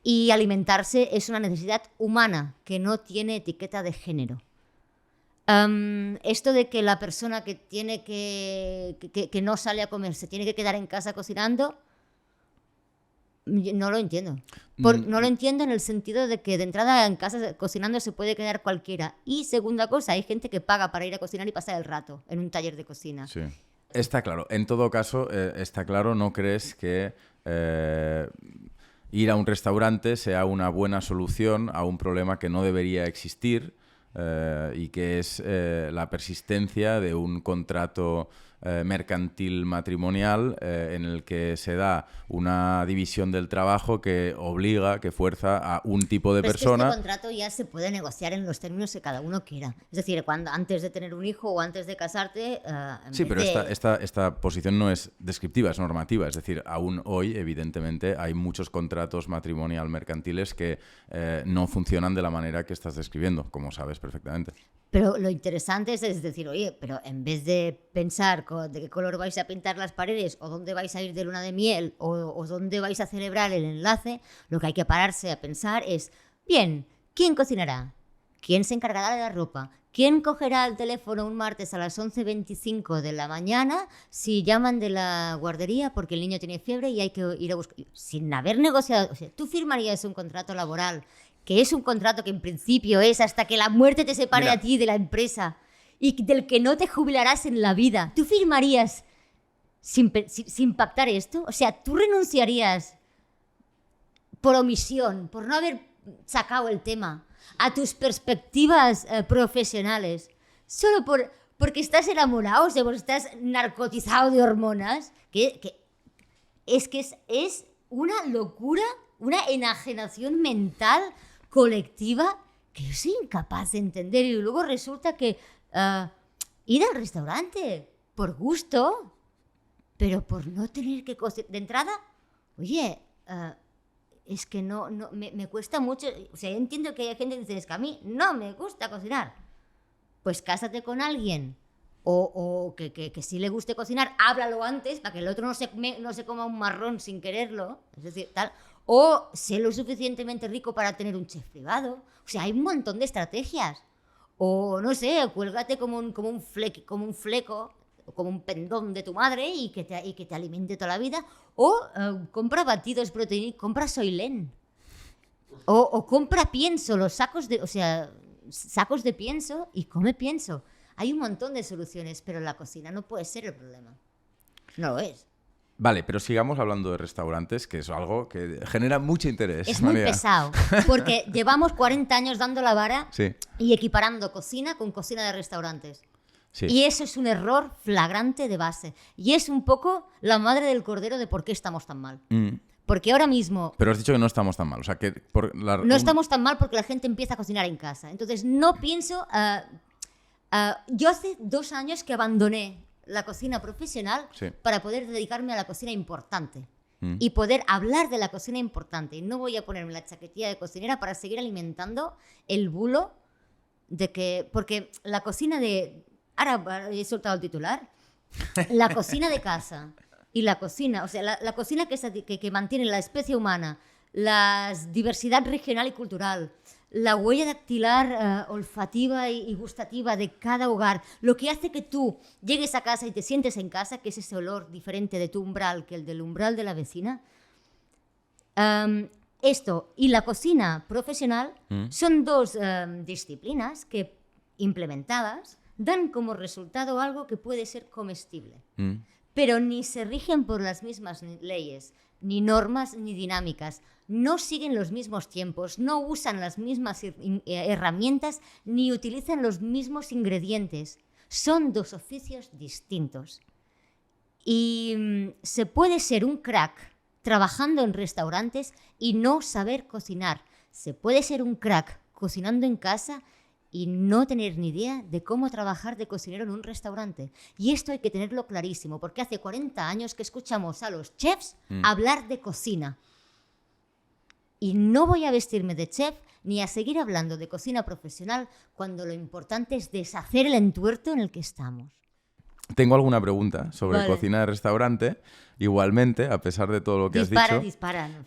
Y alimentarse es una necesidad humana que no tiene etiqueta de género. Esto de que la persona que tiene que no sale a comer se tiene que quedar en casa cocinando, no lo entiendo. No lo entiendo en el sentido de que de entrada en casa cocinando se puede quedar cualquiera. Y segunda cosa, hay gente que paga para ir a cocinar y pasar el rato en un taller de cocina. Sí. Está claro. En todo caso, está claro, ¿no crees que ir a un restaurante sea una buena solución a un problema que no debería existir y que es la persistencia de un contrato mercantil matrimonial en el que se da una división del trabajo que obliga, que fuerza a un tipo de persona. Es que este contrato ya se puede negociar en los términos que cada uno quiera. Es decir, antes de tener un hijo o antes de casarte... Sí, pero esta posición no es descriptiva, es normativa. Es decir, aún hoy, evidentemente, hay muchos contratos matrimonial mercantiles que no funcionan de la manera que estás describiendo, como sabes perfectamente. Pero lo interesante es decir, oye, pero en vez de pensar de qué color vais a pintar las paredes o dónde vais a ir de luna de miel o dónde vais a celebrar el enlace, lo que hay que pararse a pensar es, bien, ¿quién cocinará? ¿Quién se encargará de la ropa? ¿Quién cogerá el teléfono un martes a las 11:25 de la mañana si llaman de la guardería porque el niño tiene fiebre y hay que ir a buscar? Sin haber negociado, o sea, tú firmarías un contrato laboral que es un contrato que en principio es hasta que la muerte te separe a ti de la empresa y del que no te jubilarás en la vida. ¿Tú firmarías sin pactar esto? O sea, ¿tú renunciarías por omisión, por no haber sacado el tema, a tus perspectivas profesionales, solo porque estás enamorado, o sea, porque estás narcotizado de hormonas? Es una locura, una enajenación mental colectiva que yo soy incapaz de entender. Y luego resulta que ir al restaurante por gusto, pero por no tener que cocinar de entrada, oye, es que no me cuesta mucho. O sea, yo entiendo que hay gente que dice, es que a mí no me gusta cocinar. Pues cásate con alguien o que sí le guste cocinar, háblalo antes para que el otro no se coma un marrón sin quererlo, es decir, tal. O sé lo suficientemente rico para tener un chef privado. O sea, hay un montón de estrategias. O, no sé, cuélgate como un fleco, o como un pendón de tu madre y que te alimente toda la vida. O compra batidos proteínicos, compra Soylent. O compra pienso, los sacos de pienso y come pienso. Hay un montón de soluciones, pero la cocina no puede ser el problema. No lo es. Vale, pero sigamos hablando de restaurantes, que es algo que genera mucho interés. Es muy pesado, porque llevamos 40 años dando la vara y equiparando cocina con cocina de restaurantes. Sí. Y eso es un error flagrante de base. Y es un poco la madre del cordero de por qué estamos tan mal. Porque ahora mismo... Pero has dicho que no estamos tan mal. O sea, que no estamos tan mal porque la gente empieza a cocinar en casa. Entonces, no pienso... yo hace 2 años que abandoné la cocina profesional para poder dedicarme a la cocina importante y poder hablar de la cocina importante. Y no voy a ponerme la chaquetilla de cocinera para seguir alimentando el bulo de que... Porque la cocina de... Ahora he soltado el titular. La cocina de casa y la cocina... O sea, la cocina que mantiene la especie humana, la diversidad regional y cultural, la huella dactilar olfativa y gustativa de cada hogar, lo que hace que tú llegues a casa y te sientes en casa, que es ese olor diferente de tu umbral que el del umbral de la vecina. Esto y la cocina profesional son dos disciplinas que, implementadas, dan como resultado algo que puede ser comestible. Pero ni se rigen por las mismas leyes, ni normas, ni dinámicas. No siguen los mismos tiempos, no usan las mismas herramientas, ni utilizan los mismos ingredientes. Son dos oficios distintos. Y se puede ser un crack trabajando en restaurantes y no saber cocinar. Se puede ser un crack cocinando en casa y no tener ni idea de cómo trabajar de cocinero en un restaurante. Y esto hay que tenerlo clarísimo, porque hace 40 años que escuchamos a los chefs hablar de cocina. Y no voy a vestirme de chef ni a seguir hablando de cocina profesional cuando lo importante es deshacer el entuerto en el que estamos. Tengo alguna pregunta sobre cocina de restaurante, igualmente, a pesar de todo lo que has dicho. Dispara. No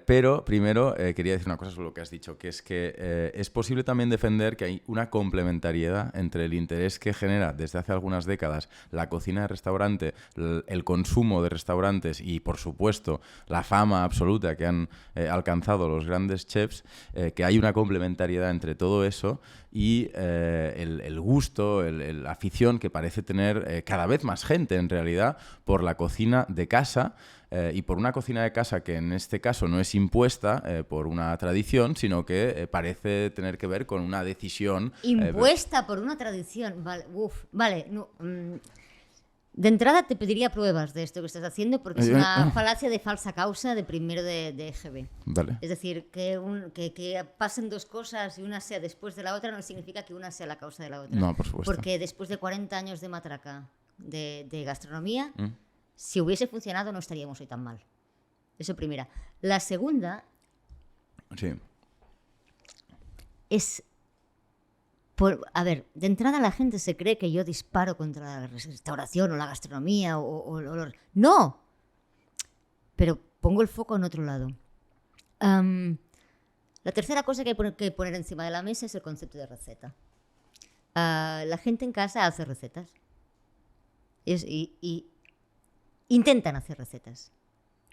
pero primero quería decir una cosa sobre lo que has dicho, que es que es posible también defender que hay una complementariedad entre el interés que genera desde hace algunas décadas la cocina de restaurante, el consumo de restaurantes y, por supuesto, la fama absoluta que han alcanzado los grandes chefs, que hay una complementariedad entre todo eso y el gusto, la afición que parece tener cada vez más gente, en realidad, por la cocina de casa y por una cocina de casa que en este caso no es impuesta por una tradición, sino que parece tener que ver con una decisión. Impuesta por una tradición. Vale. No, de entrada te pediría pruebas de esto que estás haciendo, porque es una falacia de falsa causa de primero de EGB. Vale. Es decir, que pasen dos cosas y una sea después de la otra no significa que una sea la causa de la otra. No, por supuesto. Porque después de 40 años de matraca de gastronomía, si hubiese funcionado no estaríamos hoy tan mal. Eso primera. La segunda es... a ver, de entrada la gente se cree que yo disparo contra la restauración o la gastronomía o el olor. ¡No! Pero pongo el foco en otro lado. La tercera cosa que hay que poner encima de la mesa es el concepto de receta. La gente en casa hace recetas. Y intentan hacer recetas.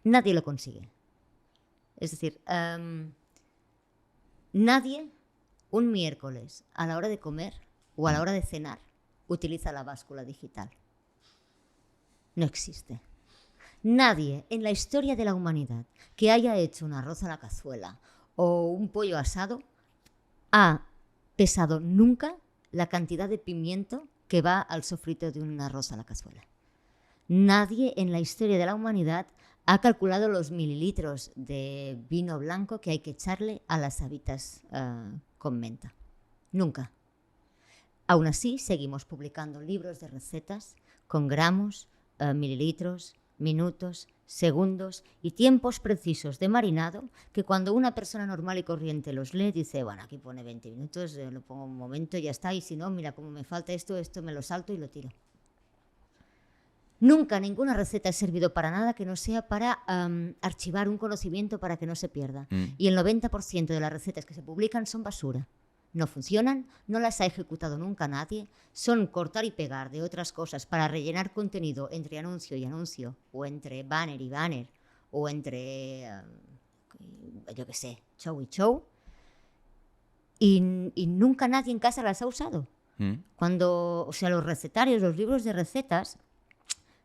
Nadie lo consigue. Es decir, nadie un miércoles a la hora de comer o a la hora de cenar utiliza la báscula digital. No existe. Nadie en la historia de la humanidad que haya hecho un arroz a la cazuela o un pollo asado ha pesado nunca la cantidad de pimiento que va al sofrito de un arroz a la cazuela. Nadie en la historia de la humanidad ha calculado los mililitros de vino blanco que hay que echarle a las habitas con menta. Nunca. Aún así, seguimos publicando libros de recetas con gramos, mililitros, minutos, segundos y tiempos precisos de marinado que cuando una persona normal y corriente los lee dice, bueno, aquí pone 20 minutos, lo pongo un momento y ya está, y si no, mira, como me falta esto me lo salto y lo tiro. Nunca ninguna receta ha servido para nada que no sea para archivar un conocimiento para que no se pierda. Y el 90% de las recetas que se publican son basura. No funcionan, no las ha ejecutado nunca nadie, son cortar y pegar de otras cosas para rellenar contenido entre anuncio y anuncio, o entre banner y banner, o entre, yo qué sé, show y show. Y nunca nadie en casa las ha usado. Cuando, o sea, los recetarios, los libros de recetas,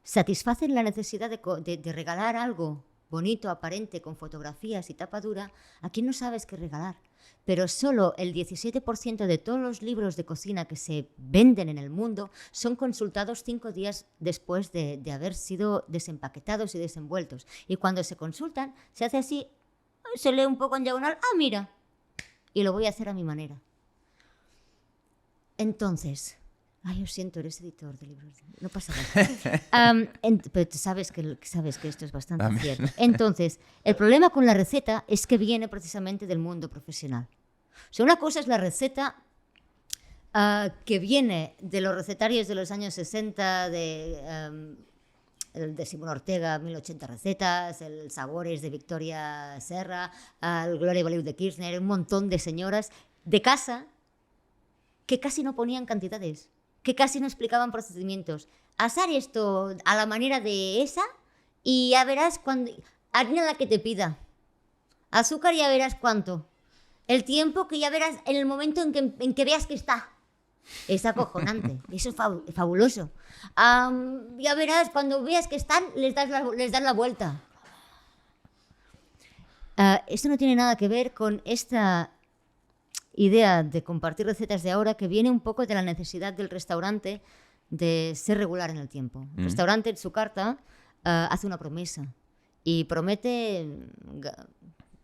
satisfacen la necesidad de regalar algo bonito, aparente, con fotografías y tapa dura a quien no sabes qué regalar. Pero solo el 17% de todos los libros de cocina que se venden en el mundo son consultados 5 días después de haber sido desempaquetados y desenvueltos. Y cuando se consultan, se hace así, se lee un poco en diagonal, mira, y lo voy a hacer a mi manera. Entonces... yo siento, eres editor de libros. No pasa nada. Pero sabes que esto es bastante cierto. Entonces, el problema con la receta es que viene precisamente del mundo profesional. O sea, una cosa es la receta que viene de los recetarios de los años 60 de el de Simón Ortega, 1080 recetas, el Sabores de Victoria Serra, el Gloria Bolívar de Kirchner, un montón de señoras de casa que casi no ponían cantidades, que casi no explicaban procedimientos. Asar esto a la manera de esa y ya verás cuando... Harina la que te pida. Azúcar ya verás cuánto. El tiempo que ya verás en el momento en que veas que está. Es acojonante. Eso es fabuloso. Ya verás, cuando veas que están, les das la vuelta. Esto no tiene nada que ver con esta idea de compartir recetas de ahora, que viene un poco de la necesidad del restaurante de ser regular en el tiempo. El restaurante en su carta hace una promesa y promete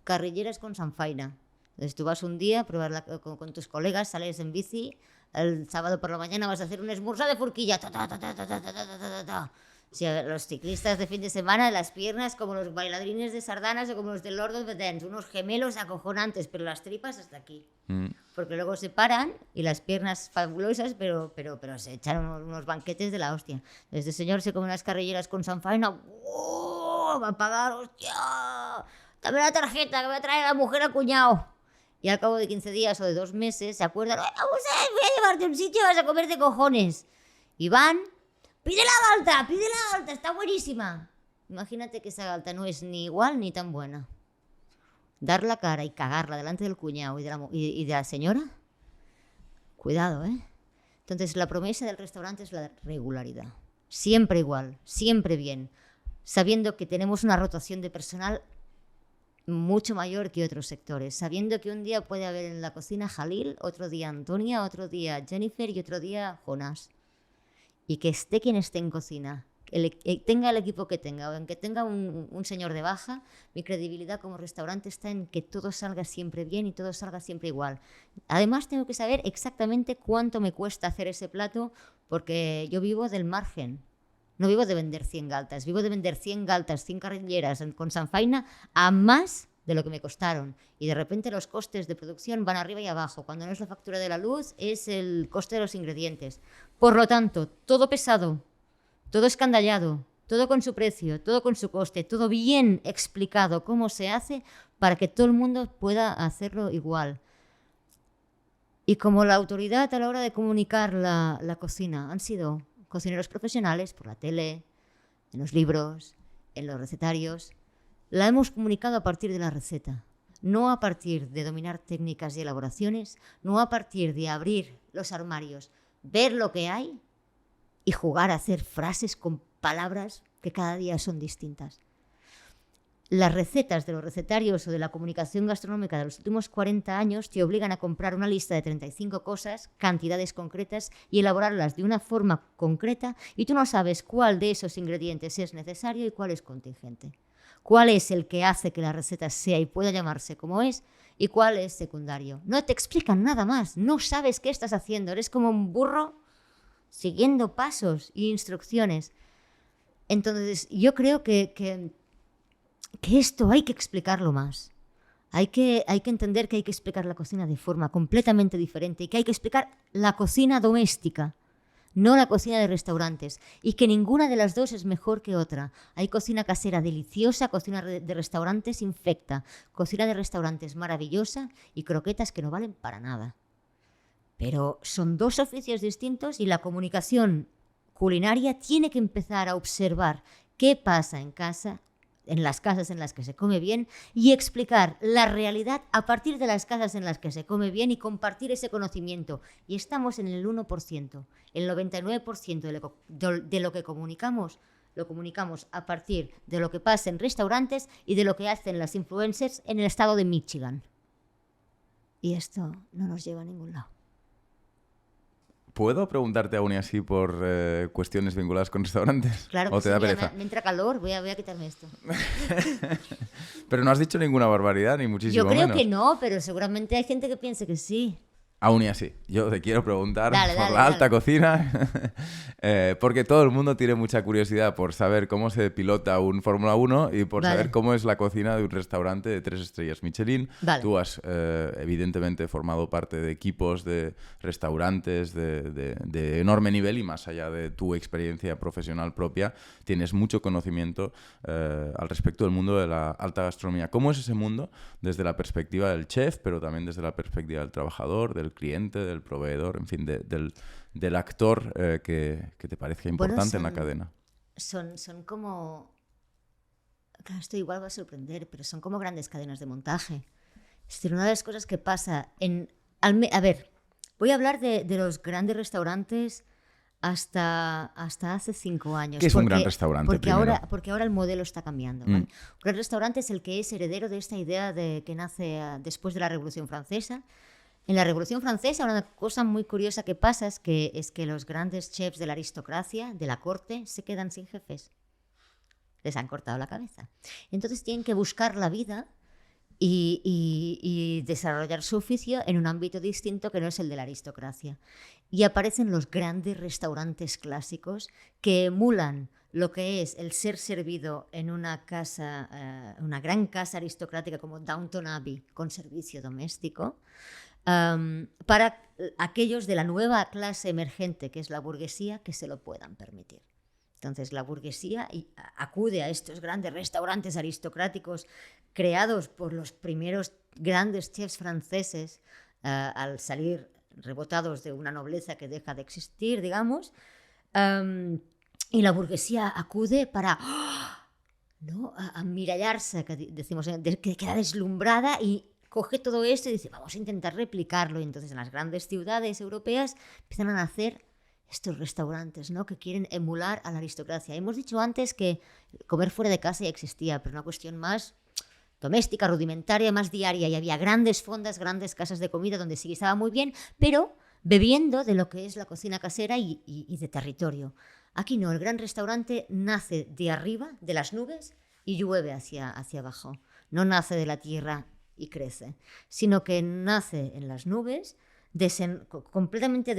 carrilleras con sanfaina. Entonces tú vas un día a probarla con tus colegas, sales en bici, el sábado por la mañana vas a hacer un esmurza de forquilla. O sea, los ciclistas de fin de semana, las piernas como los bailarines de sardanas o como los de Lord of the Dance, unos gemelos acojonantes, pero las tripas hasta aquí. Porque luego se paran y las piernas fabulosas, pero se echan unos banquetes de la hostia. Este señor se come unas carrilleras con sanfaina, ¡oh! Va a pagar, ¡hostia! Dame la tarjeta que voy a traer a la mujer al cuñado. Y al cabo de 15 días o de 2 meses se acuerdan, voy a llevarte a un sitio y vas a comer de cojones. Y van, pide la galta, está buenísima. Imagínate que esa galta no es ni igual ni tan buena. Dar la cara y cagarla delante del cuñado y de la señora, cuidado, ¿eh? Entonces la promesa del restaurante es la regularidad. Siempre igual, siempre bien, sabiendo que tenemos una rotación de personal mucho mayor que otros sectores, sabiendo que un día puede haber en la cocina Jalil, otro día Antonia, otro día Jennifer y otro día Jonás. Y que esté quien esté en cocina, tenga el equipo que tenga o en que tenga un señor de baja, mi credibilidad como restaurante está en que todo salga siempre bien y todo salga siempre igual. Además tengo que saber exactamente cuánto me cuesta hacer ese plato, porque yo vivo del margen. No vivo de vender 100 galtas, vivo de vender 100 galtas, 100 carrilleras con sanfaina a más de lo que me costaron. Y de repente los costes de producción van arriba y abajo. Cuando no es la factura de la luz, es el coste de los ingredientes. Por lo tanto, todo pesado, todo escandallado, todo con su precio, todo con su coste, todo bien explicado cómo se hace para que todo el mundo pueda hacerlo igual. Y como la autoridad a la hora de comunicar la cocina han sido cocineros profesionales por la tele, en los libros, en los recetarios, la hemos comunicado a partir de la receta, no a partir de dominar técnicas y elaboraciones, no a partir de abrir los armarios, ver lo que hay y jugar a hacer frases con palabras que cada día son distintas. Las recetas de los recetarios o de la comunicación gastronómica de los últimos 40 años te obligan a comprar una lista de 35 cosas, cantidades concretas y elaborarlas de una forma concreta, y tú no sabes cuál de esos ingredientes es necesario y cuál es contingente. Cuál es el que hace que la receta sea y pueda llamarse como es y cuál es secundario. No te explican nada más, no sabes qué estás haciendo, eres como un burro siguiendo pasos e instrucciones. Entonces yo creo que esto hay que explicarlo más. Hay que entender que hay que explicar la cocina de forma completamente diferente y que hay que explicar la cocina doméstica, no la cocina de restaurantes, y que ninguna de las dos es mejor que otra. Hay cocina casera deliciosa, cocina de restaurantes infecta, cocina de restaurantes maravillosa y croquetas que no valen para nada. Pero son dos oficios distintos y la comunicación culinaria tiene que empezar a observar qué pasa en casa, en las casas en las que se come bien, y explicar la realidad a partir de las casas en las que se come bien y compartir ese conocimiento. Y estamos en el 1%. El 99% de lo que comunicamos, lo comunicamos a partir de lo que pasa en restaurantes y de lo que hacen las influencers en el estado de Michigan. Y esto no nos lleva a ningún lado. ¿Puedo preguntarte aún y así por cuestiones vinculadas con restaurantes? Claro que ¿O te da pereza? Me entra calor, voy a quitarme esto. Pero no has dicho ninguna barbaridad, ni muchísimo Yo creo menos. que no, pero seguramente hay gente que piense que sí. Aún y así, yo te quiero preguntar Dale, por dale, la alta dale. cocina, porque todo el mundo tiene mucha curiosidad por saber cómo se pilota un Fórmula 1 y por saber Vale, cómo es la cocina de un restaurante de 3 estrellas Michelin. vale. Tú has, evidentemente, formado parte de equipos de restaurantes de enorme nivel y más allá de tu experiencia profesional propia, tienes mucho conocimiento al respecto del mundo de la alta gastronomía. ¿Cómo es ese mundo desde la perspectiva del chef, pero también desde la perspectiva del trabajador, del cliente, del proveedor, en fin, del actor que te parezca Bueno, importante en la cadena? son como... Claro, esto igual va a sorprender, pero son como grandes cadenas de montaje. Es decir, una de las cosas que pasa a ver, voy a hablar de los grandes restaurantes hasta hace 5 años. ¿Qué es un gran restaurante primero? Porque ahora el modelo está cambiando. Mm. ¿Vale? Un gran restaurante es el que es heredero de esta idea que nace después de la Revolución Francesa. En la Revolución Francesa, una cosa muy curiosa que pasa es que los grandes chefs de la aristocracia, de la corte, se quedan sin jefes. Les han cortado la cabeza. Entonces tienen que buscar la vida y desarrollar su oficio en un ámbito distinto que no es el de la aristocracia. Y aparecen los grandes restaurantes clásicos que emulan lo que es el ser servido en una casa, una gran casa aristocrática como Downton Abbey, con servicio doméstico, para aquellos de la nueva clase emergente, que es la burguesía, que se lo puedan permitir. Entonces la burguesía acude a estos grandes restaurantes aristocráticos creados por los primeros grandes chefs franceses al salir rebotados de una nobleza que deja de existir, digamos, y la burguesía acude para ¿no? a mirallarse, que decimos, que queda deslumbrada y coge todo esto y dice, vamos a intentar replicarlo. Y entonces en las grandes ciudades europeas empiezan a nacer estos restaurantes, ¿no? Que quieren emular a la aristocracia. Hemos dicho antes que comer fuera de casa ya existía, pero una cuestión más doméstica, rudimentaria, más diaria. Y había grandes fondas, grandes casas de comida donde sí estaba muy bien, pero bebiendo de lo que es la cocina casera y de territorio. Aquí no, el gran restaurante nace de arriba, de las nubes, y llueve hacia abajo. No nace de la tierra y crece, sino que nace en las nubes, completamente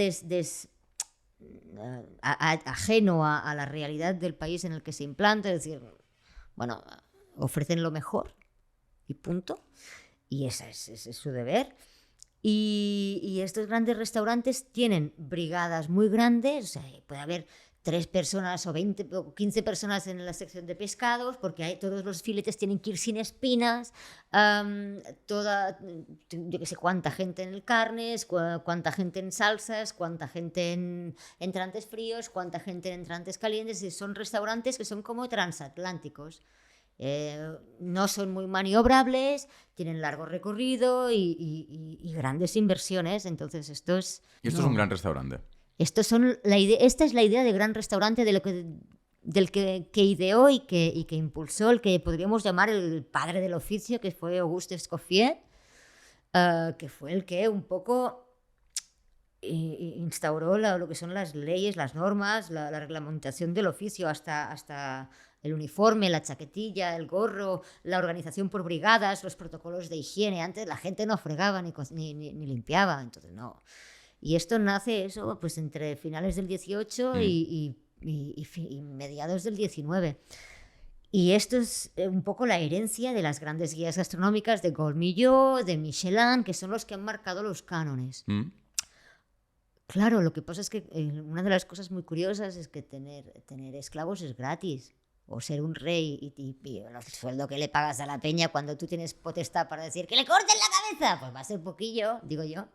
ajeno a la realidad del país en el que se implanta, es decir, bueno, ofrecen lo mejor y punto, y ese es su deber. Y estos grandes restaurantes tienen brigadas muy grandes, o sea, puede haber 3 personas o 20 o 15 personas en la sección de pescados, porque todos los filetes tienen que ir sin espinas, yo que sé cuánta gente en el carnes, cuánta gente en salsas, cuánta gente en entrantes fríos, cuánta gente en entrantes calientes. Y son restaurantes que son como transatlánticos. No son muy maniobrables, tienen largo recorrido y grandes inversiones. Entonces esto es... Y esto es un gran restaurante. Esta es la idea de gran restaurante del que ideó y que impulsó el que podríamos llamar el padre del oficio, que fue Auguste Escoffier, que fue el que un poco instauró lo que son las leyes, las normas, la reglamentación del oficio, hasta el uniforme, la chaquetilla, el gorro, la organización por brigadas, los protocolos de higiene. Antes la gente no fregaba ni limpiaba, entonces no. Y esto nace pues entre finales del 18 y mediados del 19. Y esto es un poco la herencia de las grandes guías gastronómicas de Gourmillot, de Michelin, que son los que han marcado los cánones. Claro, lo que pasa es que una de las cosas muy curiosas es que tener esclavos es gratis. O ser un rey y el sueldo que le pagas a la peña cuando tú tienes potestad para decir que le corten la cabeza, pues va a ser poquillo, digo yo.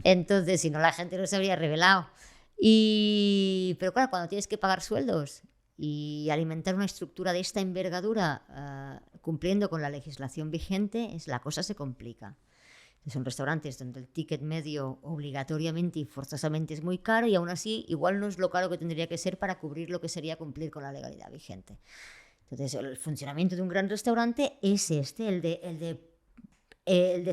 Entonces, si no, la gente no se habría revelado. Pero claro, cuando tienes que pagar sueldos y alimentar una estructura de esta envergadura cumpliendo con la legislación vigente, la cosa se complica. Son restaurantes donde el ticket medio obligatoriamente y forzosamente es muy caro y aún así igual no es lo caro que tendría que ser para cubrir lo que sería cumplir con la legalidad vigente. Entonces el funcionamiento de un gran restaurante es el de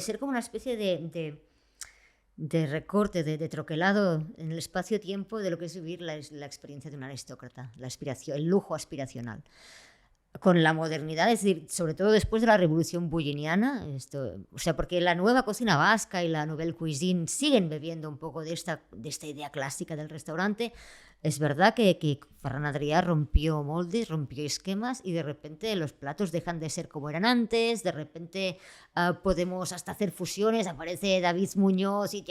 ser como una especie de recorte, de troquelado en el espacio-tiempo de lo que es vivir la experiencia de un aristócrata, el lujo aspiracional. con la modernidad, es decir, sobre todo después de la revolución bulliniana, o sea, porque la nueva cocina vasca y la nouvelle cuisine siguen bebiendo un poco de esta idea clásica del restaurante. Es verdad que Ferran Adrià rompió moldes, rompió esquemas y de repente los platos dejan de ser como eran antes, de repente podemos hasta hacer fusiones, aparece David Muñoz y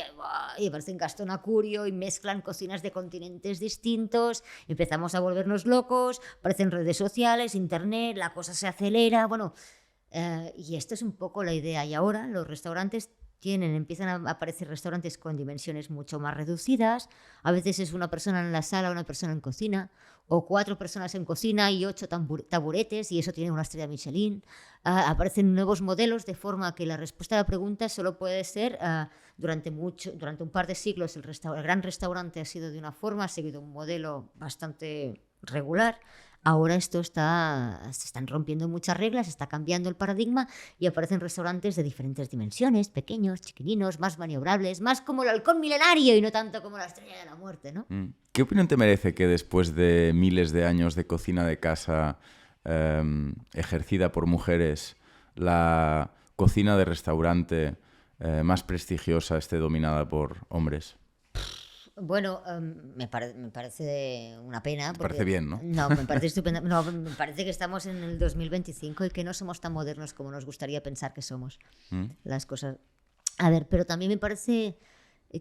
aparece Gastón Acurio y mezclan cocinas de continentes distintos, empezamos a volvernos locos, aparecen redes sociales, internet, la cosa se acelera, bueno, y esto es un poco la idea. Y ahora los restaurantes empiezan a aparecer restaurantes con dimensiones mucho más reducidas. A veces es una persona en la sala, una persona en cocina, o 4 personas en cocina y 8 taburetes, y eso tiene una estrella Michelin. Aparecen nuevos modelos, de forma que la respuesta a la pregunta solo puede ser durante un par de siglos el gran restaurante ha sido de una forma, ha seguido un modelo bastante regular. Ahora se están rompiendo muchas reglas, está cambiando el paradigma y aparecen restaurantes de diferentes dimensiones, pequeños, chiquininos, más maniobrables, más como el halcón milenario y no tanto como la estrella de la muerte, ¿no? ¿Qué opinión te merece que después de miles de años de cocina de casa ejercida por mujeres, la cocina de restaurante más prestigiosa esté dominada por hombres? Bueno, me parece una pena. Te parece bien, ¿no? No, me parece estupendo. No, me parece que estamos en el 2025 y que no somos tan modernos como nos gustaría pensar que somos. Las cosas. A ver, pero también me parece,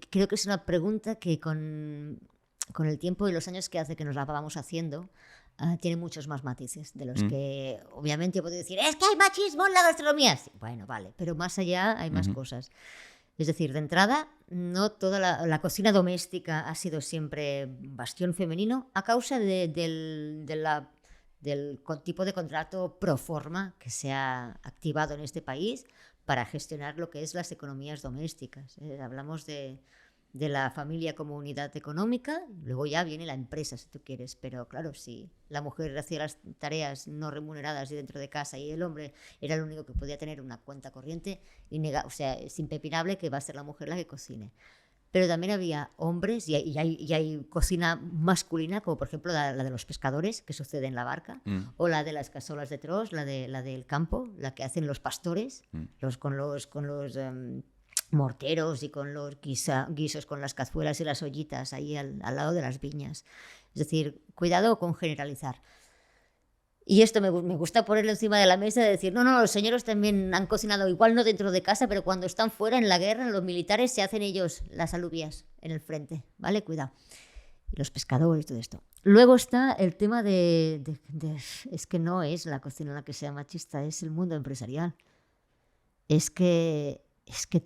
creo que es una pregunta que con el tiempo y los años que hace que nos la vamos haciendo, tiene muchos más matices de los que, obviamente, puedo decir, es que hay machismo en la gastronomía. Sí, bueno, vale, pero más allá hay más cosas. Es decir, de entrada, no toda la cocina doméstica ha sido siempre bastión femenino a causa del tipo de contrato pro forma que se ha activado en este país para gestionar lo que es las economías domésticas. Hablamos de la familia como unidad económica, luego ya viene la empresa, si tú quieres, pero claro, si la mujer hacía las tareas no remuneradas dentro de casa y el hombre era el único que podía tener una cuenta corriente, o sea, es impepinable que va a ser la mujer la que cocine. Pero también había hombres y hay cocina masculina, como por ejemplo la de los pescadores, que sucede en la barca, o la de las casolas de tros, la del campo, la que hacen los pastores, con los morteros y con los guisos, con las cazuelas y las ollitas ahí al lado de las viñas. Es decir, cuidado con generalizar. Y esto me gusta ponerlo encima de la mesa, de decir, no, los señores también han cocinado, igual no dentro de casa, pero cuando están fuera en la guerra, los militares se hacen ellos las alubias en el frente, ¿vale? Cuidado. Y los pescadores, todo esto. Luego está el tema es que no es la cocina la que sea machista, es el mundo empresarial. Es que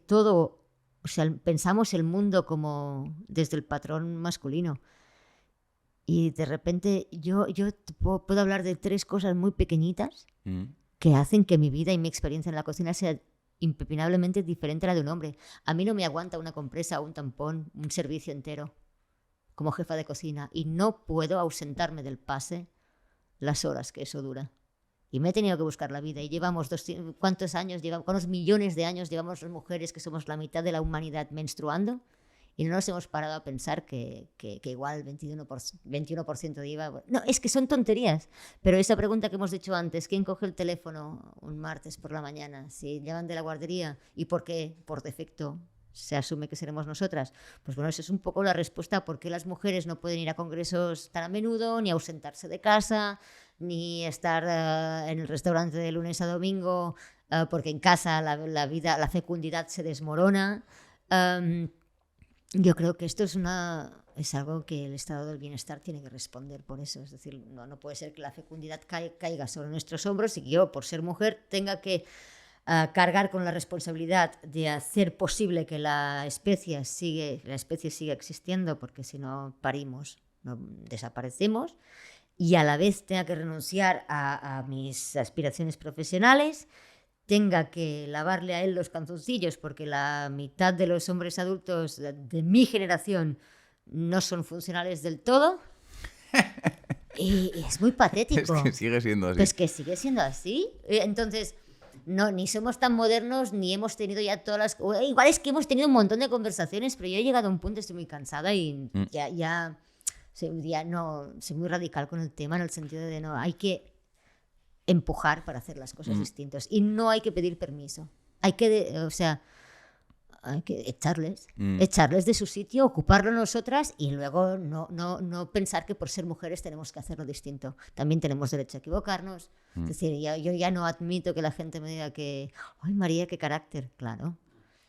todo, o sea, pensamos el mundo como desde el patrón masculino. Y de repente yo puedo hablar de 3 cosas muy pequeñitas que hacen que mi vida y mi experiencia en la cocina sea impepinablemente diferente a la de un hombre. A mí no me aguanta una compresa, un tampón, un servicio entero como jefa de cocina y no puedo ausentarme del pase las horas que eso dura. Y me he tenido que buscar la vida. Y llevamos ¿cuántos años? ¿Cuántos millones de años llevamos las mujeres que somos la mitad de la humanidad menstruando? Y no nos hemos parado a pensar que igual el 21% de IVA... No, es que son tonterías. Pero esa pregunta que hemos dicho antes, ¿quién coge el teléfono un martes por la mañana? Si llevan de la guardería, ¿y por qué? Por defecto se asume que seremos nosotras. Pues bueno, esa es un poco la respuesta a por qué las mujeres no pueden ir a congresos tan a menudo, ni ausentarse de casa, ni estar en el restaurante de lunes a domingo, porque en casa la fecundidad se desmorona. Yo creo que esto es algo que el estado del bienestar tiene que responder por eso. Es decir, no puede ser que la fecundidad caiga sobre nuestros hombros y que yo, por ser mujer, tenga que cargar con la responsabilidad de hacer posible que la especie siga existiendo, porque si no parimos, no desaparecemos, y a la vez tenga que renunciar a mis aspiraciones profesionales, tenga que lavarle a él los calzoncillos porque la mitad de los hombres adultos de mi generación no son funcionales del todo. Y es muy patético. Es que sigue siendo así. Pues que sigue siendo así. Entonces, no, ni somos tan modernos, ni hemos tenido ya todas las... Igual es que hemos tenido un montón de conversaciones, pero yo he llegado a un punto, estoy muy cansada y ya no, soy muy radical con el tema, en el sentido de no, hay que empujar para hacer las cosas distintas. Y no hay que pedir permiso. Hay que echarles de su sitio, ocuparlo nosotras y luego no pensar que por ser mujeres tenemos que hacerlo distinto. También tenemos derecho a equivocarnos. Es decir, yo ya no admito que la gente me diga que, ¡ay, María, qué carácter! Claro.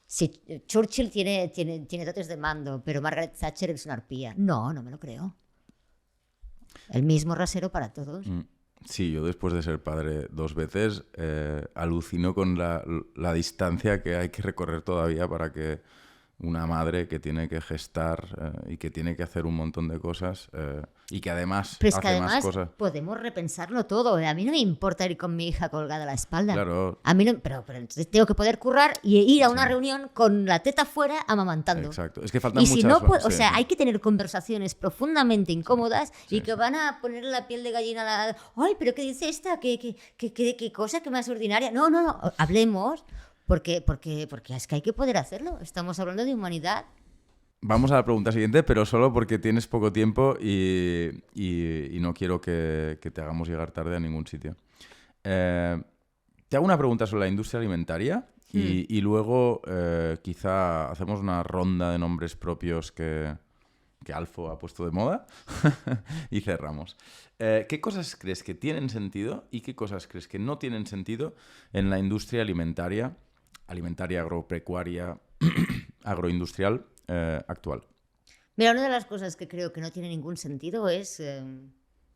Si Churchill tiene dotes de mando, pero Margaret Thatcher es una arpía. No me lo creo. El mismo rasero para todos. Sí, yo después de ser padre 2 veces alucino con la distancia que hay que recorrer todavía para que una madre que tiene que gestar y que tiene que hacer un montón de cosas y que además Pero es hace que además más cosas. podemos repensarlo todo. A mí no me importa ir con mi hija colgada a la espalda. Claro. A mí no, pero entonces tengo que poder currar y ir a una reunión con la teta fuera amamantando. Exacto. Es que faltan Y si muchas... no, sí, o sea, sí. hay que tener conversaciones profundamente incómodas y que van a ponerle la piel de gallina a la... ¡Ay, pero qué dice esta! ¿Qué cosa que más ordinaria? No, hablemos porque es que hay que poder hacerlo. Estamos hablando de humanidad. Vamos a la pregunta siguiente, pero solo porque tienes poco tiempo y no quiero que te hagamos llegar tarde a ningún sitio. Te hago una pregunta sobre la industria alimentaria y luego quizá hacemos una ronda de nombres propios que Alfo ha puesto de moda y cerramos. ¿Qué cosas crees que tienen sentido y qué cosas crees que no tienen sentido en la industria alimentaria, agropecuaria, agroindustrial actual? Mira, una de las cosas que creo que no tiene ningún sentido es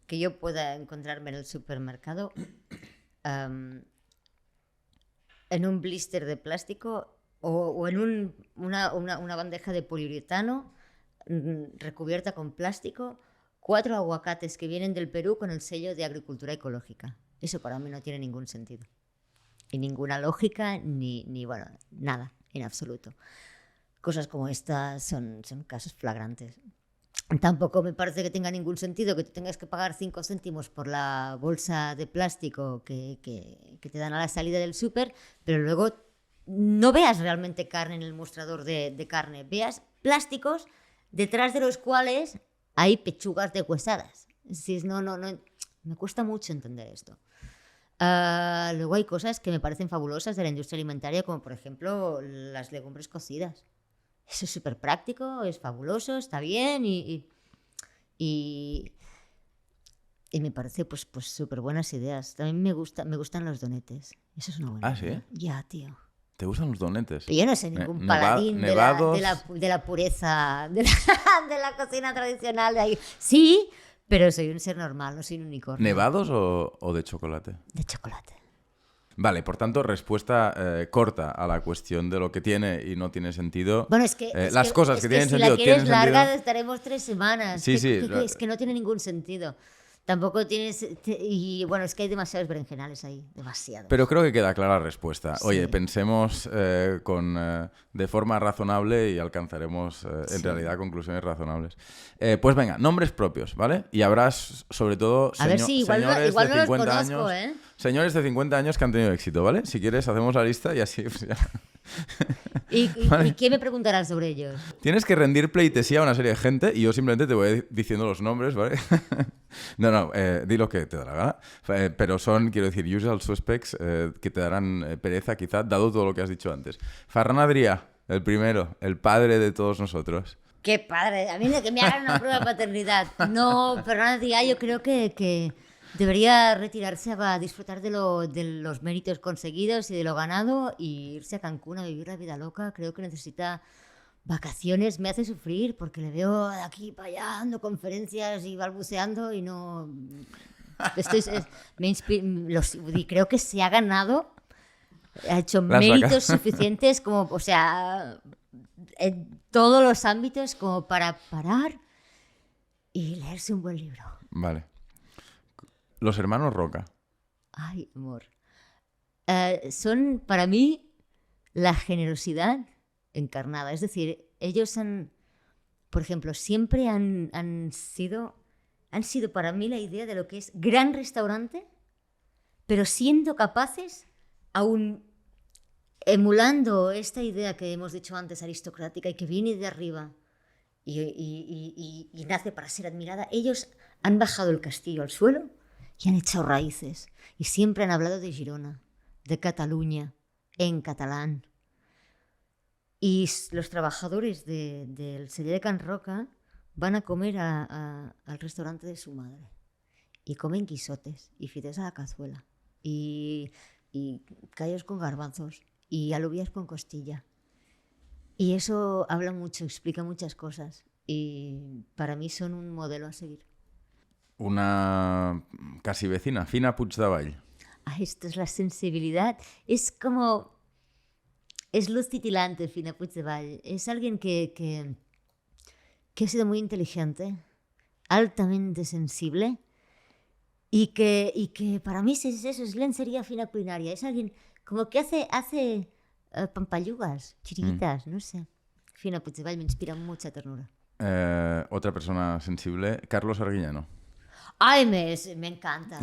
que yo pueda encontrarme en el supermercado en un blister de plástico o en una bandeja de poliuretano recubierta con plástico, 4 aguacates que vienen del Perú con el sello de agricultura ecológica. Eso para mí no tiene ningún sentido. Y ninguna lógica, ni bueno, nada, en absoluto. Cosas como estas son casos flagrantes. Tampoco me parece que tenga ningún sentido que tú tengas que pagar 5 céntimos por la bolsa de plástico que te dan a la salida del súper, pero luego no veas realmente carne en el mostrador de carne, veas plásticos detrás de los cuales hay pechugas deshuesadas. Es decir, no, me cuesta mucho entender esto. Luego hay cosas que me parecen fabulosas de la industria alimentaria, como por ejemplo las legumbres cocidas. Eso es súper práctico, es fabuloso, está bien y me parece pues súper buenas ideas. También me gustan los donetes. Eso es una buena idea. ¿Sí? Ya, tío. ¿Te gustan los donetes? Pero yo no soy ningún paladín de la pureza de la cocina tradicional de ahí. Sí, pero soy un ser normal, no soy un unicornio. ¿Nevados o de chocolate? De chocolate. Vale, por tanto, respuesta corta a la cuestión de lo que tiene y no tiene sentido. Bueno, las cosas que tienen sentido si la quieres tienen larga, sentido. estaremos 3 semanas. Sí, sí. Es que no tiene ningún sentido. Tampoco tienes... Y bueno, es que hay demasiados berenjenales ahí, demasiados. Pero creo que queda clara la respuesta. Sí. Oye, pensemos de forma razonable y alcanzaremos en realidad conclusiones razonables. Pues venga, nombres propios, ¿vale? Y habrás, sobre todo, a ver si igual señores no de los 50 conozco, años. Señores de 50 años que han tenido éxito, ¿vale? Si quieres, hacemos la lista y así... Pues ya. ¿Y qué me preguntarán sobre ellos? Tienes que rendir pleitesía a una serie de gente y yo simplemente te voy diciendo los nombres, ¿vale? No, di lo que te da la gana. Pero son, quiero decir, usual suspects que te darán pereza, quizá, dado todo lo que has dicho antes. Ferran Adrià, el primero, el padre de todos nosotros. ¡Qué padre! A mí que me hagan una prueba de paternidad. No, Ferran Adrià yo creo que debería retirarse a disfrutar de los méritos conseguidos y de lo ganado y irse a Cancún a vivir la vida loca. Creo que necesita vacaciones. Me hace sufrir porque le veo de aquí para allá dando conferencias y balbuceando y no... y creo que se ha ganado, ha hecho méritos suficientes como, o sea, en todos los ámbitos como para parar y leerse un buen libro. Vale. Los hermanos Roca. Ay, amor. Son para mí la generosidad encarnada. Es decir, ellos por ejemplo, siempre han sido para mí la idea de lo que es gran restaurante, pero siendo capaces, aún emulando esta idea que hemos dicho antes, aristocrática y que viene de arriba y nace para ser admirada, ellos han bajado el castillo al suelo y han echado raíces. Y siempre han hablado de Girona, de Cataluña, en catalán. Y los trabajadores del celler de Can Roca van a comer al restaurante de su madre. Y comen guisotes y fideos a la cazuela. Y callos con garbanzos. Y alubias con costilla. Y eso habla mucho, explica muchas cosas. Y para mí son un modelo a seguir. Una casi vecina, Fina Puigdevall. Esto es la sensibilidad. Es como... Es luz titilante, Fina Puigdevall. Es alguien que ha sido muy inteligente, altamente sensible, y que para mí es eso, es lencería fina culinaria. Es alguien como que hace pampallugas, chiriquitas, no sé. Fina Puigdevall me inspira mucha ternura. Otra persona sensible, Carlos Arguiñano. Ay, me encanta.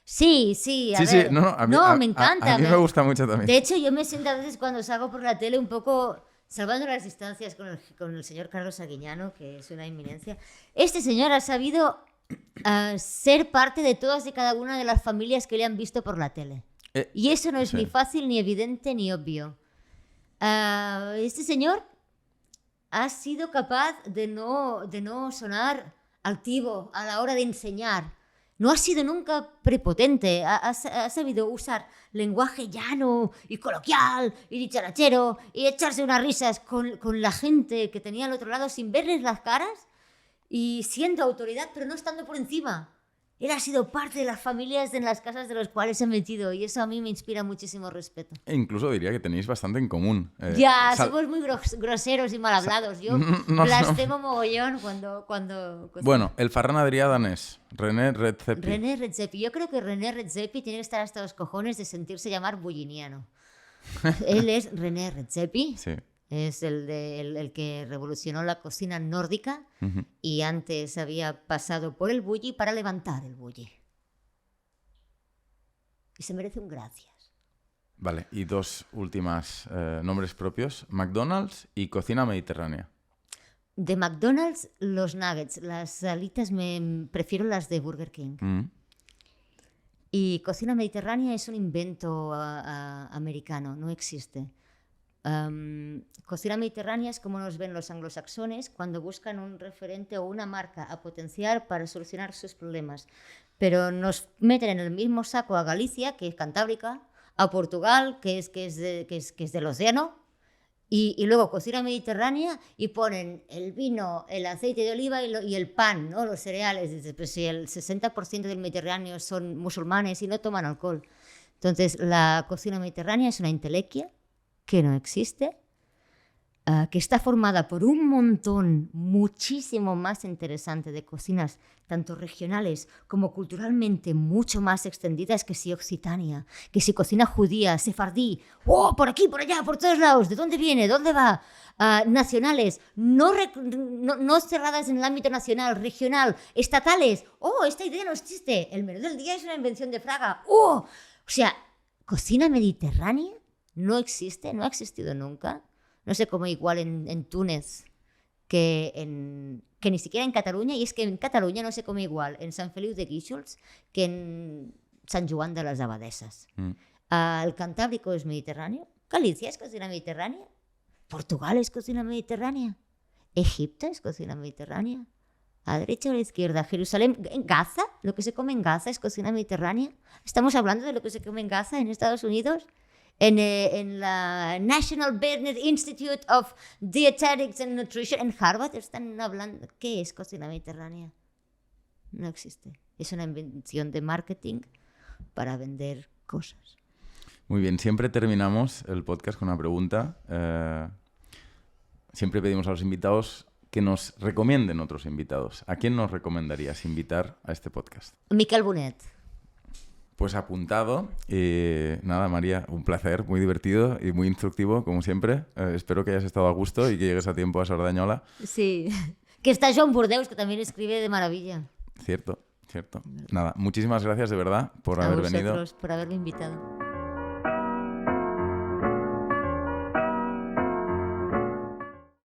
Sí, a ver. No, me encanta. A mí me gusta mucho también. De hecho, yo me siento a veces cuando salgo por la tele un poco salvando las distancias con el señor Carlos Arguiñano, que es una eminencia. Este señor ha sabido ser parte de todas y cada una de las familias que le han visto por la tele. Y eso no es ni fácil, ni evidente, ni obvio. Este señor ha sido capaz de no sonar altivo a la hora de enseñar. No ha sido nunca prepotente. Ha sabido usar lenguaje llano y coloquial y dicharachero y echarse unas risas con la gente que tenía al otro lado sin verles las caras y siendo autoridad, pero no estando por encima. Él ha sido parte de las familias en las casas de los cuales se ha metido y eso a mí me inspira muchísimo respeto. E incluso diría que tenéis bastante en común. Somos muy groseros y mal hablados. Yo blasfemo mogollón cuando... Bueno, el Ferran Adrià danés, René Redzepi. René Redzepi. Yo creo que René Redzepi tiene que estar hasta los cojones de sentirse llamar bulliniano. Él es René Redzepi. Sí. Es el que revolucionó la cocina nórdica y antes había pasado por el bulli para levantar el bulli. Y se merece un gracias. Vale, y dos últimas nombres propios, McDonald's y Cocina Mediterránea. De McDonald's, los nuggets, las alitas prefiero las de Burger King. Y Cocina Mediterránea es un invento americano, no existe. Cocina mediterránea es como nos ven los anglosaxones cuando buscan un referente o una marca a potenciar para solucionar sus problemas. Pero nos meten en el mismo saco a Galicia, que es cantábrica, a Portugal, que es del océano, y luego cocina mediterránea y ponen el vino, el aceite de oliva y el pan, ¿no? Los cereales. Dices, pues si el 60% del Mediterráneo son musulmanes y no toman alcohol. Entonces, la cocina mediterránea es una entelequia que no existe, que está formada por un montón muchísimo más interesante de cocinas, tanto regionales como culturalmente mucho más extendidas que si Occitania, que si cocina judía, sefardí, por aquí, por allá, por todos lados, ¿de dónde viene? ¿Dónde va? Nacionales, no cerradas en el ámbito nacional, regional, estatales. Esta idea no existe. El menú del día es una invención de Fraga. O sea, cocina mediterránea no existe, no ha existido nunca. No sé cómo igual en Túnez que ni siquiera en Cataluña, y es que en Cataluña no se come igual en Sant Feliu de Guíxols que en Sant Joan de las Abadesas. El Cantábrico es mediterráneo, Galicia es cocina mediterránea, Portugal es cocina mediterránea, Egipto es cocina mediterránea, a la derecha o a la izquierda, Jerusalén, en Gaza, lo que se come en Gaza es cocina mediterránea. Estamos hablando de lo que se come en Gaza en Estados Unidos. En la National Barnard Institute of Dietetics and Nutrition en Harvard están hablando. ¿Qué es cocina mediterránea? No existe. Es una invención de marketing para vender cosas. Muy bien, siempre terminamos el podcast con una pregunta. Siempre pedimos a los invitados que nos recomienden otros invitados. ¿A quién nos recomendarías invitar a este podcast? Miquel Bonet. Pues apuntado. Nada, María, un placer, muy divertido y muy instructivo, como siempre. Espero que hayas estado a gusto y que llegues a tiempo a Sardañola. Sí, que está Joan Burdeus, que también escribe de maravilla. Cierto. Nada, muchísimas gracias de verdad por haber venido. A vosotros por haberme invitado.